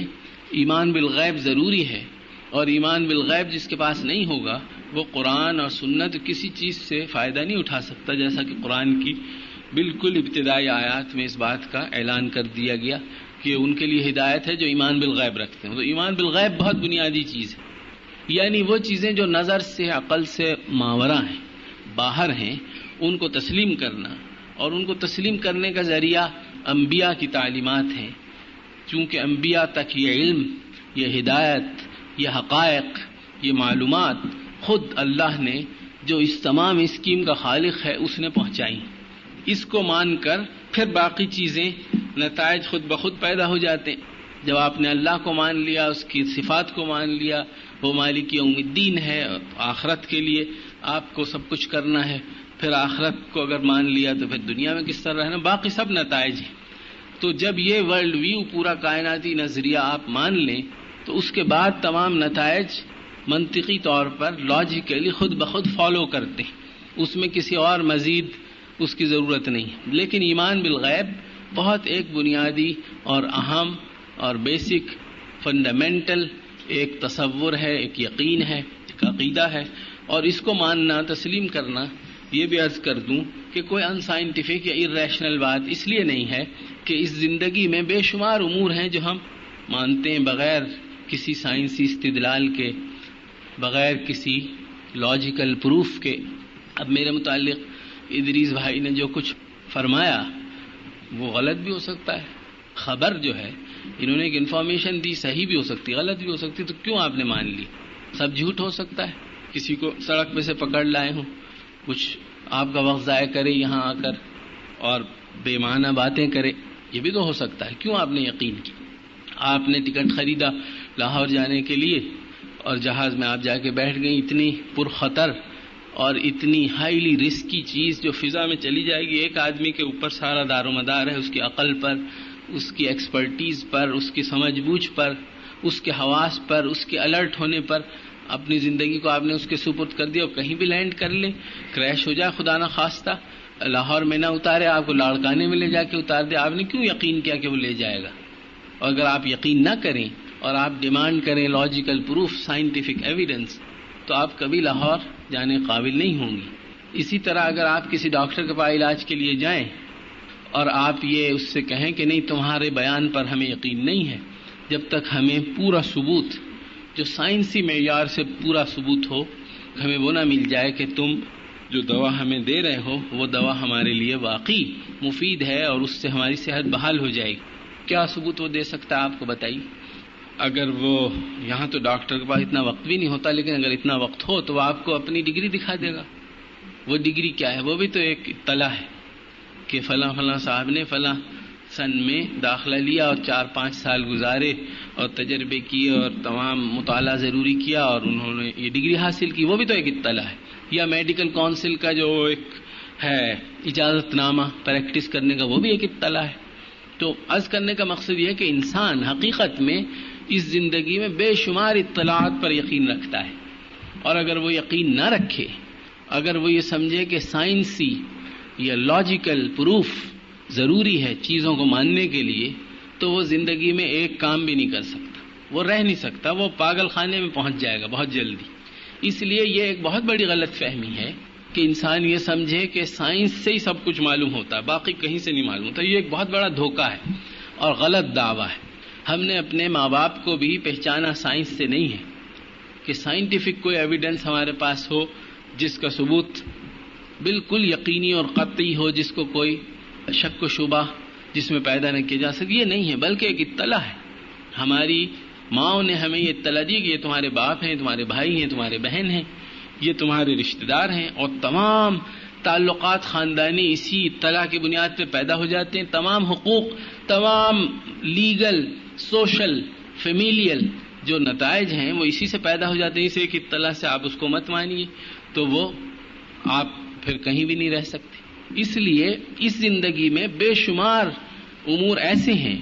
ایمان بالغیب ضروری ہے. اور ایمان بالغیب جس کے پاس نہیں ہوگا وہ قرآن اور سنت کسی چیز سے فائدہ نہیں اٹھا سکتا. جیسا کہ قرآن کی بالکل ابتدائی آیات میں اس بات کا اعلان کر دیا گیا کہ ان کے لیے ہدایت ہے جو ایمان بالغیب رکھتے ہیں. تو ایمان بالغیب بہت بنیادی چیز ہے، یعنی وہ چیزیں جو نظر سے، عقل سے ماورا ہیں، باہر ہیں، ان کو تسلیم کرنا. اور ان کو تسلیم کرنے کا ذریعہ انبیاء کی تعلیمات ہیں. چونکہ انبیاء تک یہ علم، یہ ہدایت، یہ حقائق، یہ معلومات خود اللہ نے جو اس تمام اسکیم کا خالق ہے اس نے پہنچائی. اس کو مان کر پھر باقی چیزیں، نتائج خود بخود پیدا ہو جاتے ہیں. جب آپ نے اللہ کو مان لیا، اس کی صفات کو مان لیا، وہ مالک یوم الدین ہے، آخرت کے لیے آپ کو سب کچھ کرنا ہے، پھر آخرت کو اگر مان لیا تو پھر دنیا میں کس طرح رہنا، باقی سب نتائج ہیں. تو جب یہ ورلڈ ویو، پورا کائناتی نظریہ آپ مان لیں تو اس کے بعد تمام نتائج منطقی طور پر لاجیکلی خود بخود فالو کرتے ہیں. اس میں کسی اور مزید اس کی ضرورت نہیں. لیکن ایمان بالغیب بہت ایک بنیادی اور اہم اور بیسک فنڈامنٹل ایک تصور ہے، ایک یقین ہے، ایک عقیدہ ہے. اور اس کو ماننا، تسلیم کرنا، یہ بھی عرض کر دوں کہ کوئی ان سائنٹیفک یا ارریشنل بات اس لیے نہیں ہے کہ اس زندگی میں بے شمار امور ہیں جو ہم مانتے ہیں بغیر کسی سائنسی استدلال کے، بغیر کسی لاجیکل پروف کے. اب میرے متعلق ادریس بھائی نے جو کچھ فرمایا وہ غلط بھی ہو سکتا ہے. خبر جو ہے انہوں نے ایک انفارمیشن دی، صحیح بھی ہو سکتی، غلط بھی ہو سکتی، تو کیوں آپ نے مان لی؟ سب جھوٹ ہو سکتا ہے. کسی کو سڑک پہ سے پکڑ لائے ہوں، کچھ آپ کا وقت ضائع کرے یہاں آ کر اور بے معنی باتیں کرے، یہ بھی تو ہو سکتا ہے. کیوں آپ نے یقین کی؟ آپ نے ٹکٹ خریدا لاہور جانے کے لیے اور جہاز میں آپ جا کے بیٹھ گئی. اتنی پرخطر اور اتنی ہائیلی رسکی چیز جو فضا میں چلی جائے گی، ایک آدمی کے اوپر سارا دار و مدار ہے، اس کی عقل پر، اس کی ایکسپرٹیز پر، اس کی سمجھ بوجھ پر، اس کے حواس پر، اس کے الرٹ ہونے پر. اپنی زندگی کو آپ نے اس کے سپرد کر دیا اور کہیں بھی لینڈ کر لے، کریش ہو جائے خدا نہ خواستہ، لاہور میں نہ اتارے، آپ کو لاڑکانے میں لے جا کے اتار دے. آپ نے کیوں یقین کیا کہ وہ لے جائے گا؟ اور اگر آپ یقین نہ کریں اور آپ ڈیمانڈ کریں لاجیکل پروف، سائنٹیفک ایویڈنس، تو آپ کبھی لاہور جانے قابل نہیں ہوں گی. اسی طرح اگر آپ کسی ڈاکٹر کے پاس علاج کے لیے جائیں اور آپ یہ اس سے کہیں کہ نہیں تمہارے بیان پر ہمیں یقین نہیں ہے، جب تک ہمیں پورا ثبوت، جو سائنسی معیار سے پورا ثبوت ہو، ہمیں وہ نہ مل جائے کہ تم جو دوا ہمیں دے رہے ہو وہ دوا ہمارے لیے واقعی مفید ہے اور اس سے ہماری صحت بحال ہو جائے گی. کیا ثبوت وہ دے سکتا ہے آپ کو بتائیے؟ اگر وہ یہاں تو ڈاکٹر کے پاس اتنا وقت بھی نہیں ہوتا، لیکن اگر اتنا وقت ہو تو وہ آپ کو اپنی ڈگری دکھا دے گا. وہ ڈگری کیا ہے؟ وہ بھی تو ایک اطلاع ہے کہ فلاں فلاں صاحب نے فلاں سن میں داخلہ لیا اور 4-5 سال گزارے اور تجربے کیے اور تمام مطالعہ ضروری کیا اور انہوں نے یہ ڈگری حاصل کی. وہ بھی تو ایک اطلاع ہے. یا میڈیکل کونسل کا جو ایک ہے اجازت نامہ پریکٹس کرنے کا، وہ بھی ایک اطلاع ہے. تو عرض کرنے کا مقصد یہ ہے کہ انسان حقیقت میں اس زندگی میں بے شمار اطلاعات پر یقین رکھتا ہے، اور اگر وہ یقین نہ رکھے، اگر وہ یہ سمجھے کہ سائنسی یا لاجیکل پروف ضروری ہے چیزوں کو ماننے کے لیے، تو وہ زندگی میں ایک کام بھی نہیں کر سکتا، وہ رہ نہیں سکتا، وہ پاگل خانے میں پہنچ جائے گا بہت جلدی. اس لیے یہ ایک بہت بڑی غلط فہمی ہے کہ انسان یہ سمجھے کہ سائنس سے ہی سب کچھ معلوم ہوتا ہے، باقی کہیں سے نہیں معلوم ہوتا. یہ ایک بہت بڑا دھوکہ ہے اور غلط دعویٰ ہے. ہم نے اپنے ماں باپ کو بھی پہچانا سائنس سے نہیں ہے کہ سائنٹیفک کوئی ایویڈنس ہمارے پاس ہو جس کا ثبوت بالکل یقینی اور قطعی ہو، جس کو کوئی شک و شبہ جس میں پیدا نہ کیا جا سکے. یہ نہیں ہے، بلکہ ایک اطلاع ہے. ہماری ماں نے ہمیں یہ اطلاع دی کہ یہ تمہارے باپ ہیں، تمہارے بھائی ہیں، تمہارے بہن ہیں، یہ تمہارے رشتہ دار ہیں، اور تمام تعلقات خاندانی اسی اطلاع کی بنیاد پہ پیدا ہو جاتے ہیں. تمام حقوق، تمام لیگل، سوشل، فیمیلیل جو نتائج ہیں وہ اسی سے پیدا ہو جاتے ہیں. اس ایک اطلاع سے آپ اس کو مت مانیے تو وہ آپ پھر کہیں بھی نہیں رہ سکتے. اس لیے اس زندگی میں بے شمار امور ایسے ہیں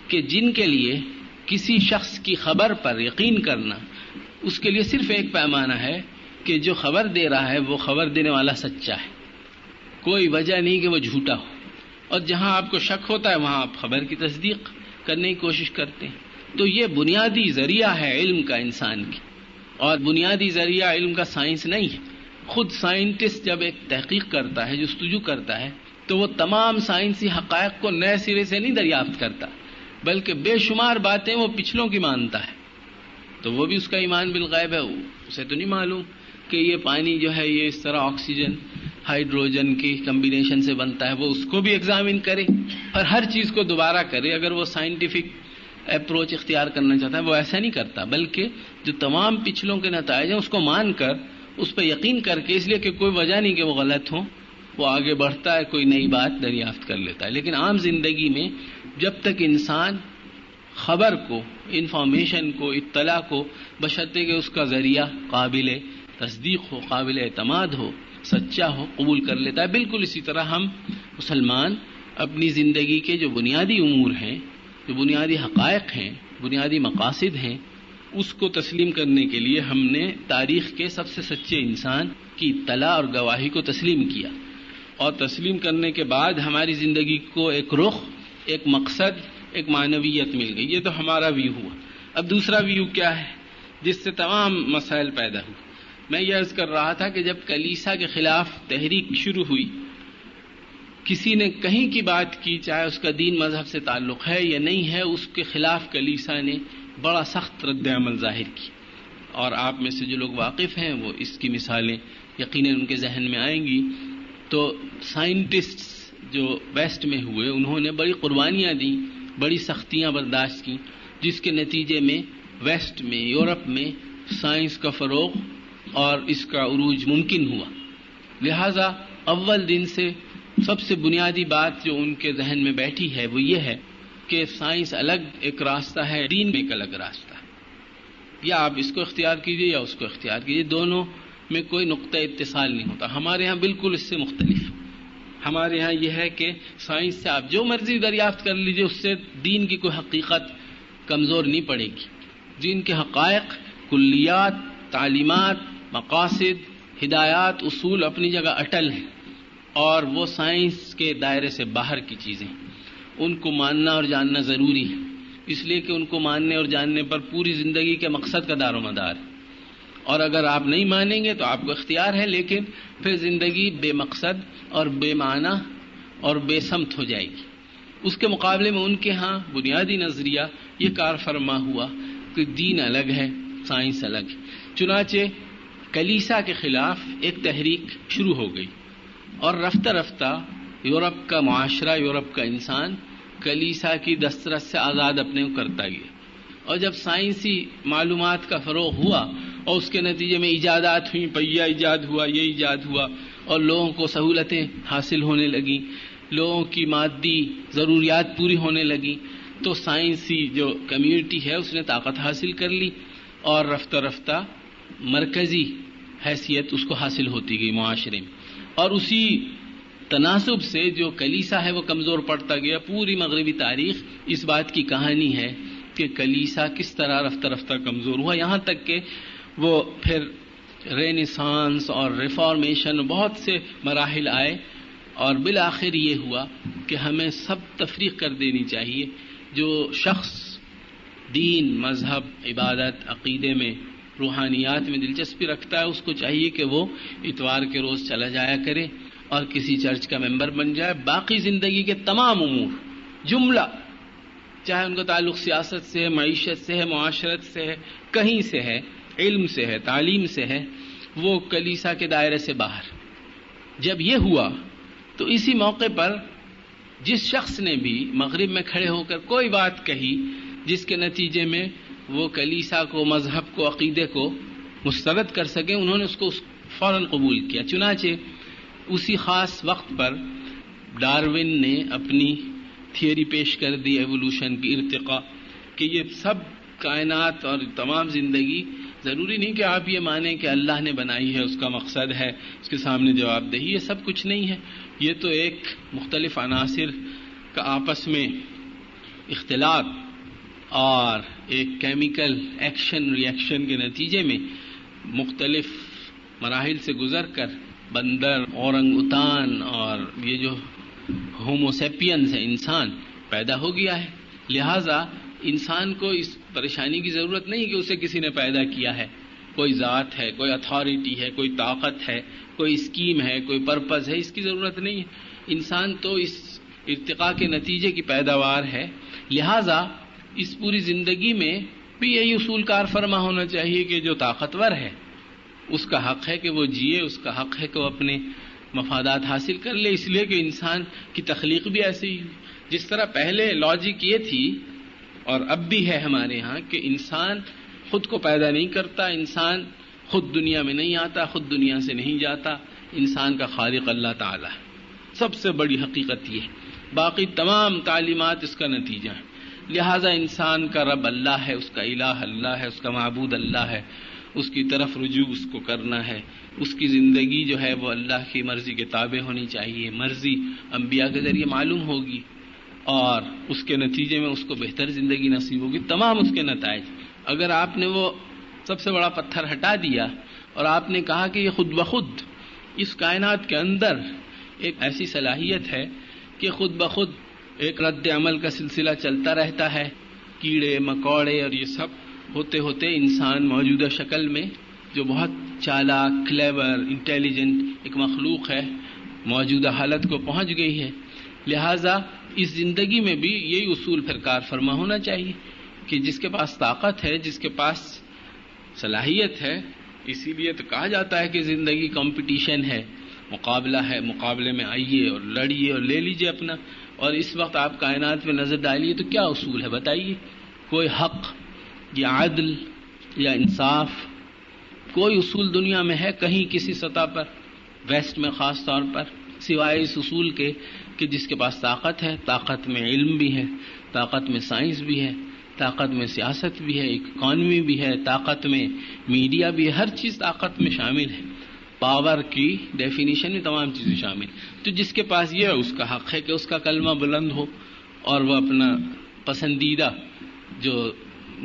کہ جن کے لیے کسی شخص کی خبر پر یقین کرنا، اس کے لیے صرف ایک پیمانہ ہے کہ جو خبر دے رہا ہے وہ خبر دینے والا سچا ہے، کوئی وجہ نہیں کہ وہ جھوٹا ہو. اور جہاں آپ کو شک ہوتا ہے وہاں آپ خبر کی تصدیق کرنے کی کوشش کرتے ہیں. تو یہ بنیادی ذریعہ ہے علم کا انسان کی، اور بنیادی ذریعہ علم کا سائنس نہیں ہے. خود سائنٹسٹ جب ایک تحقیق کرتا ہے، جستجو کرتا ہے، تو وہ تمام سائنسی حقائق کو نئے سرے سے نہیں دریافت کرتا، بلکہ بے شمار باتیں وہ پچھلوں کی مانتا ہے. تو وہ بھی اس کا ایمان بالغیب ہے. اسے تو نہیں معلوم کہ یہ پانی جو ہے یہ اس طرح آکسیجن ہائیڈروجن کی کمبینیشن سے بنتا ہے. وہ اس کو بھی ایگزامن کرے اور ہر چیز کو دوبارہ کرے. اگر وہ سائنٹیفک اپروچ اختیار کرنا چاہتا ہے وہ ایسا نہیں کرتا، بلکہ جو تمام پچھلوں کے نتائج ہیں اس کو مان کر، اس پہ یقین کر کے، اس لیے کہ کوئی وجہ نہیں کہ وہ غلط ہوں، وہ آگے بڑھتا ہے، کوئی نئی بات دریافت کر لیتا ہے. لیکن عام زندگی میں جب تک انسان خبر کو، انفارمیشن کو، اطلاع کو، بشرطے کہ اس کا ذریعہ قابل تصدیق ہو، قابل اعتماد ہو، سچا ہو، قبول کر لیتا ہے. بالکل اسی طرح ہم مسلمان اپنی زندگی کے جو بنیادی امور ہیں، جو بنیادی حقائق ہیں، بنیادی مقاصد ہیں، اس کو تسلیم کرنے کے لیے ہم نے تاریخ کے سب سے سچے انسان کی اطلاع اور گواہی کو تسلیم کیا. اور تسلیم کرنے کے بعد ہماری زندگی کو ایک رخ، ایک مقصد، ایک معنویت مل گئی. یہ تو ہمارا ویو ہوا. اب دوسرا ویو کیا ہے جس سے تمام مسائل پیدا ہوئے؟ میں یہ عرض کر رہا تھا کہ جب کلیسا کے خلاف تحریک شروع ہوئی، کسی نے کہیں کی بات کی، چاہے اس کا دین مذہب سے تعلق ہے یا نہیں ہے، اس کے خلاف کلیسا نے بڑا سخت رد عمل ظاہر کی. اور آپ میں سے جو لوگ واقف ہیں وہ اس کی مثالیں یقیناً ان کے ذہن میں آئیں گی. تو سائنٹسٹ جو ویسٹ میں ہوئے، انہوں نے بڑی قربانیاں دیں، بڑی سختیاں برداشت کی، جس کے نتیجے میں ویسٹ میں، یورپ میں سائنس کا فروغ اور اس کا عروج ممکن ہوا. لہذا اول دن سے سب سے بنیادی بات جو ان کے ذہن میں بیٹھی ہے وہ یہ ہے کہ سائنس الگ ایک راستہ ہے، دین میں ایک الگ راستہ ہے. یا آپ اس کو اختیار کیجئے یا اس کو اختیار کیجئے، دونوں میں کوئی نقطہ اتصال نہیں ہوتا. ہمارے ہاں بالکل اس سے مختلف. ہمارے ہاں یہ ہے کہ سائنس سے آپ جو مرضی دریافت کر لیجئے، اس سے دین کی کوئی حقیقت کمزور نہیں پڑے گی. دین کے حقائق، کلیات، تعلیمات، مقاصد، ہدایات، اصول اپنی جگہ اٹل ہیں، اور وہ سائنس کے دائرے سے باہر کی چیزیں، ان کو ماننا اور جاننا ضروری ہے، اس لیے کہ ان کو ماننے اور جاننے پر پوری زندگی کے مقصد کا دار و مدار ہے. اور اگر آپ نہیں مانیں گے تو آپ کو اختیار ہے، لیکن پھر زندگی بے مقصد اور بے معنی اور بے سمت ہو جائے گی. اس کے مقابلے میں ان کے ہاں بنیادی نظریہ یہ کار فرما ہوا کہ دین الگ ہے، سائنس الگ ہے. چنانچہ کلیسا کے خلاف ایک تحریک شروع ہو گئی، اور رفتہ رفتہ یورپ کا معاشرہ، یورپ کا انسان کلیسا کی دسترس سے آزاد اپنے کو کرتا گیا، اور جب سائنسی معلومات کا فروغ ہوا اور اس کے نتیجے میں ایجادات ہوئیں، پہیہ ایجاد ہوا، یہ ایجاد ہوا، اور لوگوں کو سہولتیں حاصل ہونے لگیں، لوگوں کی مادی ضروریات پوری ہونے لگیں، تو سائنسی جو کمیونٹی ہے اس نے طاقت حاصل کر لی، اور رفتہ رفتہ مرکزی حیثیت اس کو حاصل ہوتی گئی معاشرے میں، اور اسی تناسب سے جو کلیسا ہے وہ کمزور پڑتا گیا۔ پوری مغربی تاریخ اس بات کی کہانی ہے کہ کلیسا کس طرح رفتہ رفتہ کمزور ہوا، یہاں تک کہ وہ پھر رینیسانس اور ریفارمیشن بہت سے مراحل آئے، اور بالآخر یہ ہوا کہ ہمیں سب تفریق کر دینی چاہیے۔ جو شخص دین، مذہب، عبادت، عقیدے میں، روحانیات میں دلچسپی رکھتا ہے، اس کو چاہیے کہ وہ اتوار کے روز چلا جایا کرے اور کسی چرچ کا ممبر بن جائے۔ باقی زندگی کے تمام امور جملہ، چاہے ان کا تعلق سیاست سے ہے، معیشت سے ہے، معاشرت سے ہے، کہیں سے ہے، علم سے ہے، تعلیم سے ہے، وہ کلیسا کے دائرے سے باہر۔ جب یہ ہوا تو اسی موقع پر جس شخص نے بھی مغرب میں کھڑے ہو کر کوئی بات کہی جس کے نتیجے میں وہ کلیسا کو، مذہب کو، عقیدے کو مسترد کر سکے، انہوں نے اس کو فوراً قبول کیا۔ چنانچہ اسی خاص وقت پر ڈارون نے اپنی تھیوری پیش کر دی ایوولوشن کی، ارتقاء، کہ یہ سب کائنات اور تمام زندگی ضروری نہیں کہ آپ یہ مانیں کہ اللہ نے بنائی ہے، اس کا مقصد ہے، اس کے سامنے جواب دہی، یہ سب کچھ نہیں ہے، یہ تو ایک مختلف عناصر کا آپس میں اختلاط اور ایک کیمیکل ایکشن ری ایکشن کے نتیجے میں مختلف مراحل سے گزر کر بندر، اورنگ اوتان اور یہ جو ہومو سیپینز ہے، انسان پیدا ہو گیا ہے۔ لہٰذا انسان کو اس پریشانی کی ضرورت نہیں کہ اسے کسی نے پیدا کیا ہے، کوئی ذات ہے، کوئی اتھارٹی ہے، کوئی طاقت ہے، کوئی اسکیم ہے، کوئی پرپز ہے، اس کی ضرورت نہیں ہے۔ انسان تو اس ارتقاء کے نتیجے کی پیداوار ہے۔ لہٰذا اس پوری زندگی میں بھی یہی اصول کار فرما ہونا چاہیے کہ جو طاقتور ہے اس کا حق ہے کہ وہ جیے، اس کا حق ہے کہ وہ اپنے مفادات حاصل کر لے، اس لیے کہ انسان کی تخلیق بھی ایسے ہی جس طرح پہلے لاجک یہ تھی اور اب بھی ہے ہمارے ہاں کہ انسان خود کو پیدا نہیں کرتا، انسان خود دنیا میں نہیں آتا، خود دنیا سے نہیں جاتا، انسان کا خالق اللہ تعالیٰ ہے۔ سب سے بڑی حقیقت یہ ہے، باقی تمام تعلیمات اس کا نتیجہ ہے۔ لہٰذا انسان کا رب اللہ ہے، اس کا الہ اللہ ہے، اس کا معبود اللہ ہے، اس کی طرف رجوع اس کو کرنا ہے، اس کی زندگی جو ہے وہ اللہ کی مرضی کے تابع ہونی چاہیے، مرضی انبیاء کے ذریعے معلوم ہوگی اور اس کے نتیجے میں اس کو بہتر زندگی نصیب ہوگی۔ تمام اس کے نتائج، اگر آپ نے وہ سب سے بڑا پتھر ہٹا دیا اور آپ نے کہا کہ یہ خود بخود اس کائنات کے اندر ایک ایسی صلاحیت ہے کہ خود بخود ایک رد عمل کا سلسلہ چلتا رہتا ہے، کیڑے مکوڑے اور یہ سب ہوتے ہوتے انسان موجودہ شکل میں جو بہت چالاک، کلیور، انٹیلیجنٹ ایک مخلوق ہے، موجودہ حالت کو پہنچ گئی ہے۔ لہٰذا اس زندگی میں بھی یہی اصول پھر کار فرما ہونا چاہیے کہ جس کے پاس طاقت ہے، جس کے پاس صلاحیت ہے، اسی لیے تو کہا جاتا ہے کہ زندگی کمپٹیشن ہے، مقابلہ ہے، مقابلے میں آئیے اور لڑیے اور لے لیجیے اپنا۔ اور اس وقت آپ کائنات میں نظر ڈالیے تو کیا اصول ہے بتائیے؟ کوئی حق یا عدل یا انصاف، کوئی اصول دنیا میں ہے کہیں کسی سطح پر، ویسٹ میں خاص طور پر، سوائے اس اصول کے کہ جس کے پاس طاقت ہے، طاقت میں علم بھی ہے، طاقت میں سائنس بھی ہے، طاقت میں سیاست بھی ہے، اکانومی بھی ہے، طاقت میں میڈیا بھی ہے، ہر چیز طاقت میں شامل ہے، پاور کی ڈیفینیشن میں تمام چیزیں شامل۔ تو جس کے پاس یہ ہے اس کا حق ہے کہ اس کا کلمہ بلند ہو اور وہ اپنا پسندیدہ جو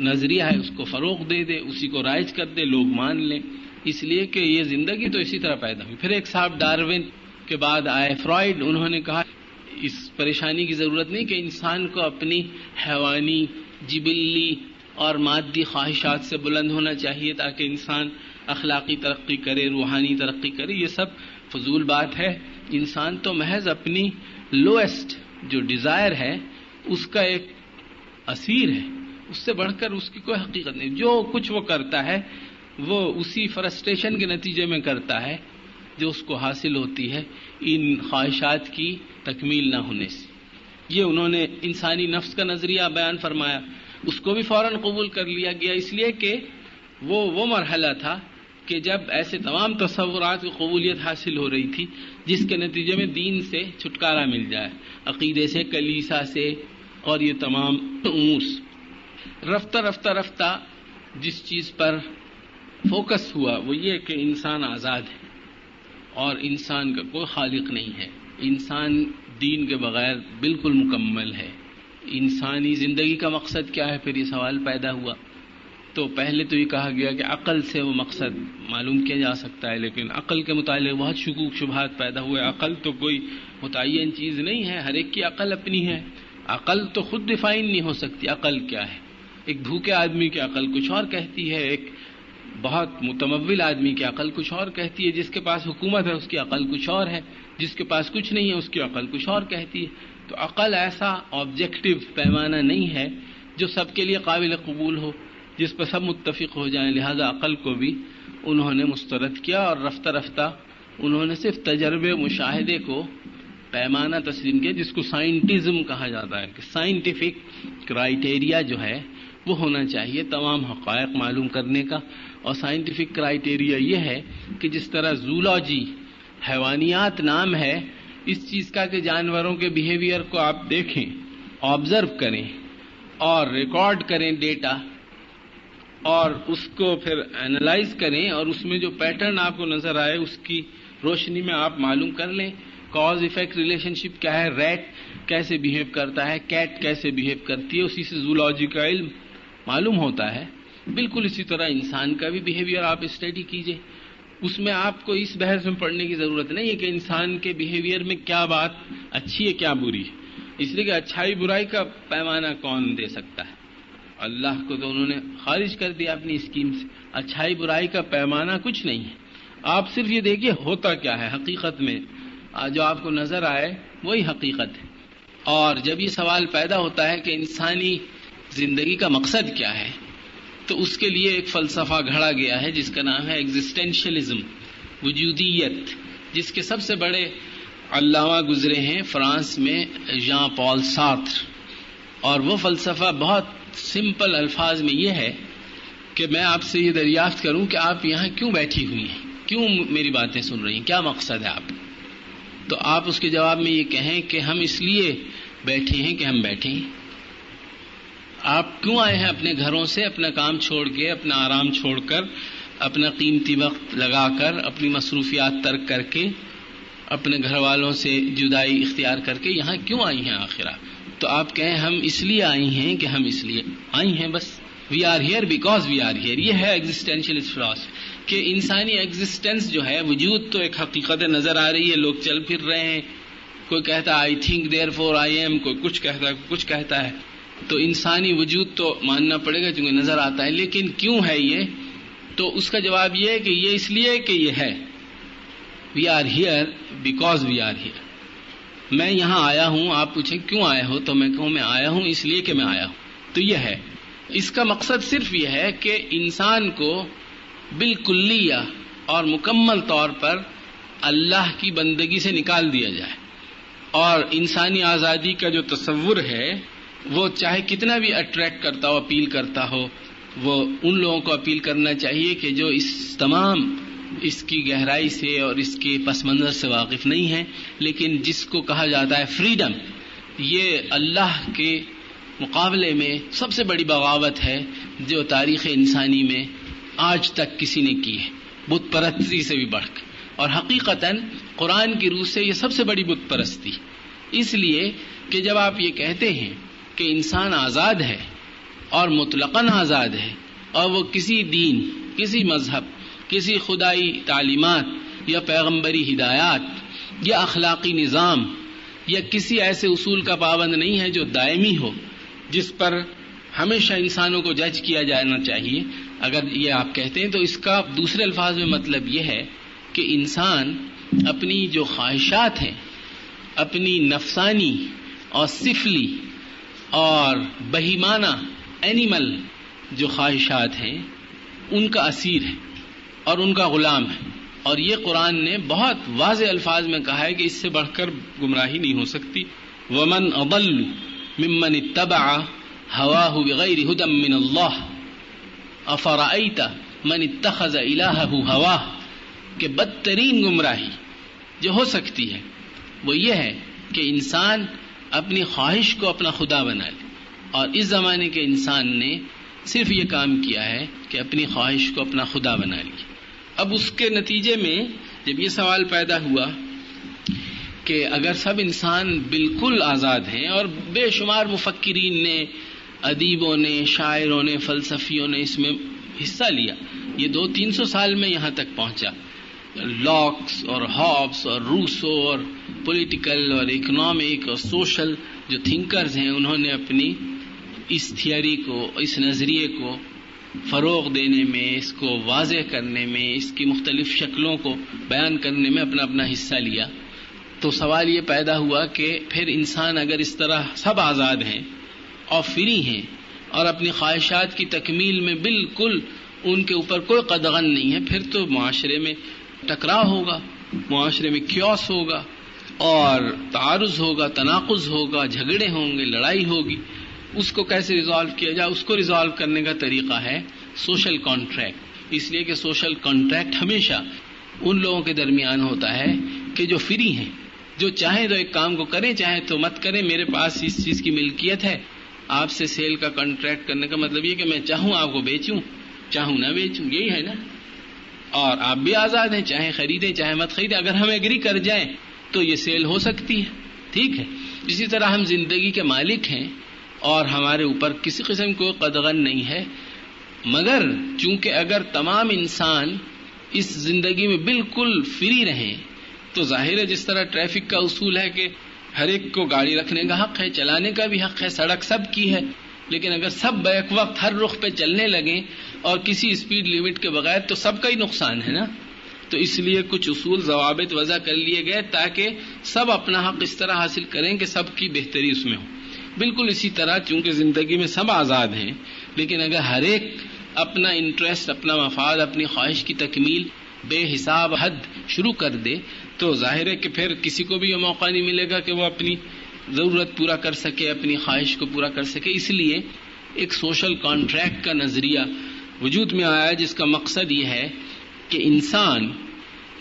نظریہ ہے اس کو فروغ دے دے، اسی کو رائج کر دے، لوگ مان لیں، اس لیے کہ یہ زندگی تو اسی طرح پیدا ہوئی۔ پھر ایک صاحب ڈارون کے بعد آئے فرائڈ، انہوں نے کہا اس پریشانی کی ضرورت نہیں کہ انسان کو اپنی حیوانی، جبلی اور مادی خواہشات سے بلند ہونا چاہیے تاکہ انسان اخلاقی ترقی کرے، روحانی ترقی کرے، یہ سب فضول بات ہے۔ انسان تو محض اپنی لوئسٹ جو ڈیزائر ہے اس کا ایک اسیر ہے، اس سے بڑھ کر اس کی کوئی حقیقت نہیں۔ جو کچھ وہ کرتا ہے وہ اسی فرسٹریشن کے نتیجے میں کرتا ہے جو اس کو حاصل ہوتی ہے ان خواہشات کی تکمیل نہ ہونے سے. یہ انہوں نے انسانی نفس کا نظریہ بیان فرمایا، اس کو بھی فوراً قبول کر لیا گیا، اس لیے کہ وہ مرحلہ تھا کہ جب ایسے تمام تصورات کی قبولیت حاصل ہو رہی تھی جس کے نتیجے میں دین سے چھٹکارا مل جائے، عقیدے سے، کلیسا سے اور یہ تمام امور. رفتہ رفتہ جس چیز پر فوکس ہوا وہ یہ کہ انسان آزاد ہے اور انسان کا کوئی خالق نہیں ہے، انسان دین کے بغیر بالکل مکمل ہے. انسانی زندگی کا مقصد کیا ہے؟ پھر یہ سوال پیدا ہوا. تو پہلے تو یہ کہا گیا کہ عقل سے وہ مقصد معلوم کیا جا سکتا ہے، لیکن عقل کے متعلق بہت شکوک شبہات پیدا ہوئے. عقل تو کوئی متعین چیز نہیں ہے، ہر ایک کی عقل اپنی ہے. عقل تو خود ڈیفائن نہیں ہو سکتی عقل کیا ہے. ایک بھوکے آدمی کی عقل کچھ اور کہتی ہے، ایک بہت متمول آدمی کی عقل کچھ اور کہتی ہے، جس کے پاس حکومت ہے اس کی عقل کچھ اور ہے، جس کے پاس کچھ نہیں ہے اس کی عقل کچھ اور کہتی ہے. تو عقل ایسا آبجیکٹو پیمانہ نہیں ہے جو سب کے لیے قابل قبول ہو، جس پر سب متفق ہو جائیں. لہذا عقل کو بھی انہوں نے مسترد کیا اور رفتہ رفتہ انہوں نے صرف تجربے مشاہدے کو پیمانہ تسلیم کیا، جس کو سائنٹزم کہا جاتا ہے کہ سائنٹیفک کرائیٹیریا جو ہے وہ ہونا چاہیے تمام حقائق معلوم کرنے کا. اور سائنٹیفک کرائیٹیریا یہ ہے کہ جس طرح زولوجی حیوانیات نام ہے اس چیز کا کہ جانوروں کے بیہیویئر کو آپ دیکھیں، آبزرو کریں اور ریکارڈ کریں ڈیٹا اور اس کو پھر اینالائز کریں اور اس میں جو پیٹرن آپ کو نظر آئے اس کی روشنی میں آپ معلوم کر لیں کاز ایفیکٹ ریلیشن شپ کیا ہے، ریٹ کیسے بیہیو کرتا ہے، کیٹ کیسے بیہیو کرتی ہے، اسی سے زولوجی کا علم معلوم ہوتا ہے. بالکل اسی طرح انسان کا بھی بیہیویئر آپ اسٹڈی کیجئے، اس میں آپ کو اس بحث میں پڑھنے کی ضرورت نہیں ہے کہ انسان کے بیہیویئر میں کیا بات اچھی ہے کیا بری ہے، اس لیے کہ اچھائی برائی کا پیمانہ کون دے سکتا ہے. اللہ کو تو انہوں نے خارج کر دیا اپنی اسکیم سے. اچھائی برائی کا پیمانہ کچھ نہیں ہے. آپ صرف یہ دیکھیے ہوتا کیا ہے حقیقت میں، جو آپ کو نظر آئے وہی حقیقت ہے. اور جب یہ سوال پیدا ہوتا ہے کہ انسانی زندگی کا مقصد کیا ہے تو اس کے لیے ایک فلسفہ گھڑا گیا ہے جس کا نام ہے ایگزسٹینشلزم، وجودیت، جس کے سب سے بڑے علامہ گزرے ہیں فرانس میں ژان پال سارتر. اور وہ فلسفہ بہت سمپل الفاظ میں یہ ہے کہ میں آپ سے یہ دریافت کروں کہ آپ یہاں کیوں بیٹھی ہوئی ہیں، کیوں میری باتیں سن رہی ہیں، کیا مقصد ہے آپ. تو آپ اس کے جواب میں یہ کہیں کہ ہم اس لیے بیٹھے ہیں کہ ہم بیٹھے ہیں. آپ کیوں آئے ہیں اپنے گھروں سے، اپنا کام چھوڑ کے، اپنا آرام چھوڑ کر، اپنا قیمتی وقت لگا کر، اپنی مصروفیات ترک کر کے، اپنے گھر والوں سے جدائی اختیار کر کے یہاں کیوں آئی ہیں آخرہ؟ تو آپ کہیں ہم اس لیے آئی ہیں کہ ہم اس لیے آئی ہیں بس. We are here because we are here. یہ ہے ایگزسٹینشلسٹ فلسفی کہ انسانی ایگزسٹنس جو ہے، وجود تو ایک حقیقت نظر آ رہی ہے، لوگ چل پھر رہے ہیں، کوئی کہتا ہے I think therefore I am, کوئی کچھ کہتا ہے کوئی کچھ کہتا ہے. تو انسانی وجود تو ماننا پڑے گا چونکہ نظر آتا ہے، لیکن کیوں ہے یہ؟ تو اس کا جواب یہ ہے کہ یہ اس لیے کہ یہ ہے. We are here because we are here. میں یہاں آیا ہوں، آپ پوچھیں کیوں آئے ہو تو میں کہوں میں آیا ہوں اس لیے کہ میں آیا ہوں. تو یہ ہے، اس کا مقصد صرف یہ ہے کہ انسان کو بالکلیہ اور مکمل طور پر اللہ کی بندگی سے نکال دیا جائے. اور انسانی آزادی کا جو تصور ہے وہ چاہے کتنا بھی اٹریکٹ کرتا ہو، اپیل کرتا ہو، وہ ان لوگوں کو اپیل کرنا چاہیے کہ جو اس کی گہرائی سے اور اس کے پس منظر سے واقف نہیں ہیں. لیکن جس کو کہا جاتا ہے فریڈم، یہ اللہ کے مقابلے میں سب سے بڑی بغاوت ہے جو تاریخ انسانی میں آج تک کسی نے کی ہے، بت پرستی سے بھی بڑھ کر. اور حقیقتاً قرآن کی روح سے یہ سب سے بڑی بت پرستی، اس لیے کہ جب آپ یہ کہتے ہیں کہ انسان آزاد ہے اور مطلقاً آزاد ہے اور وہ کسی دین، کسی مذہب، کسی خدائی تعلیمات یا پیغمبری ہدایات یا اخلاقی نظام یا کسی ایسے اصول کا پابند نہیں ہے جو دائمی ہو، جس پر ہمیشہ انسانوں کو جج کیا جانا چاہیے. اگر یہ آپ کہتے ہیں تو اس کا دوسرے الفاظ میں مطلب یہ ہے کہ انسان اپنی جو خواہشات ہیں، اپنی نفسانی اور سفلی اور بہیمانہ اینیمل جو خواہشات ہیں ان کا اسیر ہے اور ان کا غلام ہے. اور یہ قرآن نے بہت واضح الفاظ میں کہا ہے کہ اس سے بڑھ کر گمراہی نہیں ہو سکتی. ومن اضل ممن اتبع هواه بغیر هدى من اللہ افرأیت من اتخذ الہہ ہواہ. کہ بدترین گمراہی جو ہو سکتی ہے وہ یہ ہے کہ انسان اپنی خواہش کو اپنا خدا بنا لے. اور اس زمانے کے انسان نے صرف یہ کام کیا ہے کہ اپنی خواہش کو اپنا خدا بنا لی. اب اس کے نتیجے میں جب یہ سوال پیدا ہوا کہ اگر سب انسان بالکل آزاد ہیں، اور بے شمار مفکرین نے، ادیبوں نے، شاعروں نے، فلسفیوں نے اس میں حصہ لیا، یہ 200-300 سال میں یہاں تک پہنچا. لاکس اور ہابس اور روسو اور پولیٹیکل اور اکنامک اور سوشل جو تھنکرز ہیں، انہوں نے اپنی اس تھیوری کو، اس نظریے کو فروغ دینے میں، اس کو واضح کرنے میں، اس کی مختلف شکلوں کو بیان کرنے میں اپنا اپنا حصہ لیا. تو سوال یہ پیدا ہوا کہ پھر انسان اگر اس طرح سب آزاد ہیں اور فری ہیں اور اپنی خواہشات کی تکمیل میں بالکل ان کے اوپر کوئی قدغن نہیں ہے، پھر تو معاشرے میں ٹکراؤ ہوگا، معاشرے میں کیوس ہوگا اور تعارض ہوگا، تناقض ہوگا، جھگڑے ہوں گے، لڑائی ہوگی. اس کو کیسے ریزالو کیا جائے؟ اس کو ریزالو کرنے کا طریقہ ہے سوشل کانٹریکٹ. اس لیے کہ سوشل کانٹریکٹ ہمیشہ ان لوگوں کے درمیان ہوتا ہے کہ جو فری ہیں، جو چاہیں تو ایک کام کو کریں، چاہیں تو مت کریں. میرے پاس اس چیز کی ملکیت ہے، آپ سے سیل کا کانٹریکٹ کرنے کا مطلب یہ کہ میں چاہوں آپ کو بیچوں، چاہوں نہ بیچوں، یہی ہے نا. اور آپ بھی آزاد ہیں، چاہے خریدیں چاہے مت خریدیں. اگر ہم ایگری کر جائیں تو یہ سیل ہو سکتی ہے. ٹھیک ہے. اسی طرح ہم زندگی کے مالک ہیں اور ہمارے اوپر کسی قسم کو قدغن نہیں ہے، مگر چونکہ اگر تمام انسان اس زندگی میں بالکل فری رہیں تو ظاہر ہے جس طرح ٹریفک کا اصول ہے کہ ہر ایک کو گاڑی رکھنے کا حق ہے، چلانے کا بھی حق ہے، سڑک سب کی ہے، لیکن اگر سب بیک وقت ہر رخ پہ چلنے لگیں اور کسی اسپیڈ لیمٹ کے بغیر تو سب کا ہی نقصان ہے نا. تو اس لیے کچھ اصول ضوابط وضع کر لیے گئے تاکہ سب اپنا حق اس طرح حاصل کریں کہ سب کی بہتری اس میں ہو. بالکل اسی طرح چونکہ زندگی میں سب آزاد ہیں، لیکن اگر ہر ایک اپنا انٹرسٹ، اپنا مفاد، اپنی خواہش کی تکمیل بے حساب حد شروع کر دے تو ظاہر ہے کہ پھر کسی کو بھی یہ موقع نہیں ملے گا کہ وہ اپنی ضرورت پورا کر سکے، اپنی خواہش کو پورا کر سکے. اس لیے ایک سوشل کانٹریکٹ کا نظریہ وجود میں آیا جس کا مقصد یہ ہے کہ انسان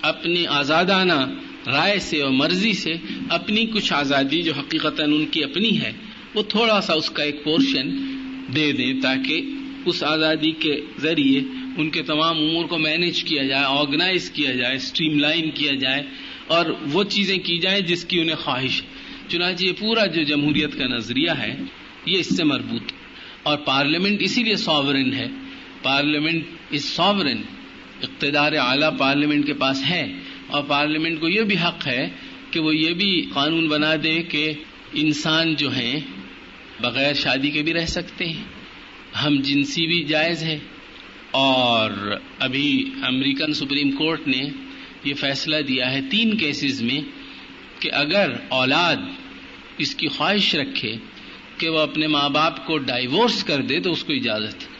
اپنی آزادانہ رائے سے اور مرضی سے اپنی کچھ آزادی جو حقیقتاً ان کی اپنی ہے وہ تھوڑا سا اس کا ایک پورشن دے دیں تاکہ اس آزادی کے ذریعے ان کے تمام امور کو مینیج کیا جائے، آرگنائز کیا جائے، اسٹریم لائن کیا جائے اور وہ چیزیں کی جائیں جس کی انہیں خواہش. چنانچہ یہ پورا جو جمہوریت کا نظریہ ہے یہ اس سے مربوط. اور پارلیمنٹ اسی لیے ساورن ہے. پارلیمنٹ از ساورن، اقتدار اعلیٰ پارلیمنٹ کے پاس ہے، اور پارلیمنٹ کو یہ بھی حق ہے کہ وہ یہ بھی قانون بنا دے کہ انسان جو ہیں بغیر شادی کے بھی رہ سکتے ہیں، ہم جنسی بھی جائز ہے. اور ابھی امریکن سپریم کورٹ نے یہ فیصلہ دیا ہے 3 کیسز میں کہ اگر اولاد اس کی خواہش رکھے کہ وہ اپنے ماں باپ کو ڈائیورس کر دے تو اس کو اجازت ہے.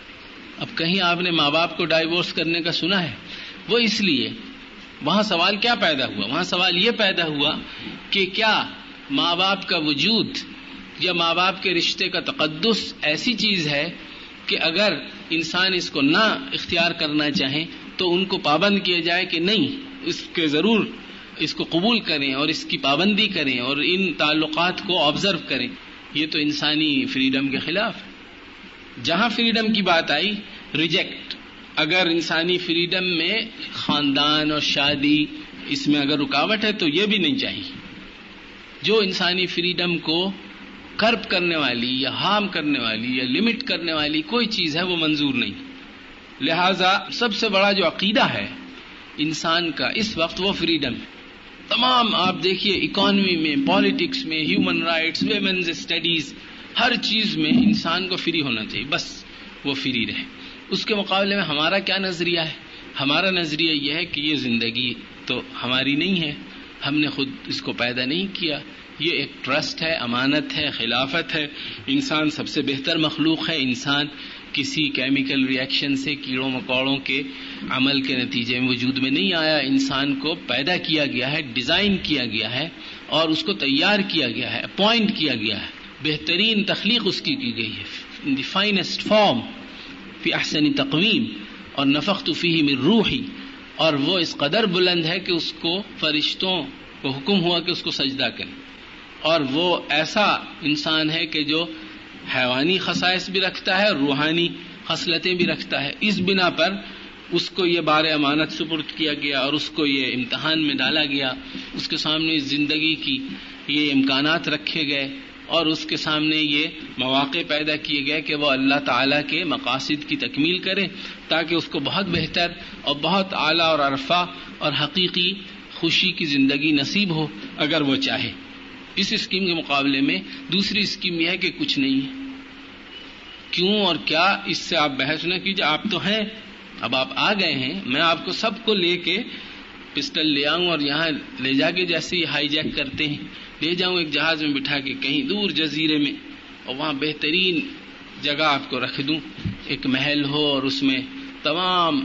اب کہیں آپ نے ماں باپ کو ڈائیورس کرنے کا سنا ہے؟ وہ اس لیے وہاں سوال کیا پیدا ہوا؟ وہاں سوال یہ پیدا ہوا کہ کیا ماں باپ کا وجود یا ماں باپ کے رشتے کا تقدس ایسی چیز ہے کہ اگر انسان اس کو نہ اختیار کرنا چاہیں تو ان کو پابند کیا جائے کہ نہیں، اس کے ضرور اس کو قبول کریں اور اس کی پابندی کریں اور ان تعلقات کو آبزرو کریں. یہ تو انسانی فریڈم کے خلاف ہے. جہاں فریڈم کی بات آئی ریجیکٹ. اگر انسانی فریڈم میں خاندان اور شادی اس میں اگر رکاوٹ ہے تو یہ بھی نہیں چاہیے. جو انسانی فریڈم کو کرب کرنے والی یا ہارم کرنے والی یا لمٹ کرنے والی کوئی چیز ہے وہ منظور نہیں. لہذا سب سے بڑا جو عقیدہ ہے انسان کا اس وقت وہ فریڈم ہے. تمام آپ دیکھیے اکانومی میں، پالیٹکس میں، ہیومن رائٹس، ویمنز اسٹڈیز، ہر چیز میں انسان کو فری ہونا چاہیے، بس وہ فری رہے. اس کے مقابلے میں ہمارا کیا نظریہ ہے؟ ہمارا نظریہ یہ ہے کہ یہ زندگی تو ہماری نہیں ہے، ہم نے خود اس کو پیدا نہیں کیا، یہ ایک ٹرسٹ ہے، امانت ہے، خلافت ہے. انسان سب سے بہتر مخلوق ہے. انسان کسی کیمیکل ریئیکشن سے کیڑوں مکوڑوں کے عمل کے نتیجے میں وجود میں نہیں آیا. انسان کو پیدا کیا گیا ہے, ڈیزائن کیا گیا ہے اور اس کو تیار کیا گیا ہے, اپوائنٹ کیا گیا ہے. بہترین تخلیق اس کی گئی ہے, ان دی فائنسٹ فارم, فی احسن تقویم, اور نفخت فیہ من روحی, اور وہ اس قدر بلند ہے کہ اس کو فرشتوں کو حکم ہوا کہ اس کو سجدہ کریں. اور وہ ایسا انسان ہے کہ جو حیوانی خصائص بھی رکھتا ہے اور روحانی خصلتیں بھی رکھتا ہے. اس بنا پر اس کو یہ بار امانت سپرد کیا گیا اور اس کو یہ امتحان میں ڈالا گیا. اس کے سامنے زندگی کی یہ امکانات رکھے گئے اور اس کے سامنے یہ مواقع پیدا کیے گئے کہ وہ اللہ تعالیٰ کے مقاصد کی تکمیل کرے, تاکہ اس کو بہت بہتر اور بہت اعلیٰ اور عرفہ اور حقیقی خوشی کی زندگی نصیب ہو اگر وہ چاہے. اس اسکیم کے مقابلے میں دوسری اسکیم یہ ہے کہ کچھ نہیں ہے. کیوں اور کیا, اس سے آپ بحث نہ کیجیے. آپ تو ہیں, اب آپ آ گئے ہیں, میں آپ کو سب کو لے کے پسٹل لے آؤں اور یہاں لے جا کے جیسے ہی ہائی جیک کرتے ہیں لے جاؤں ایک جہاز میں بٹھا کے کہیں دور جزیرے میں, اور وہاں بہترین جگہ آپ کو رکھ دوں, ایک محل ہو اور اس میں تمام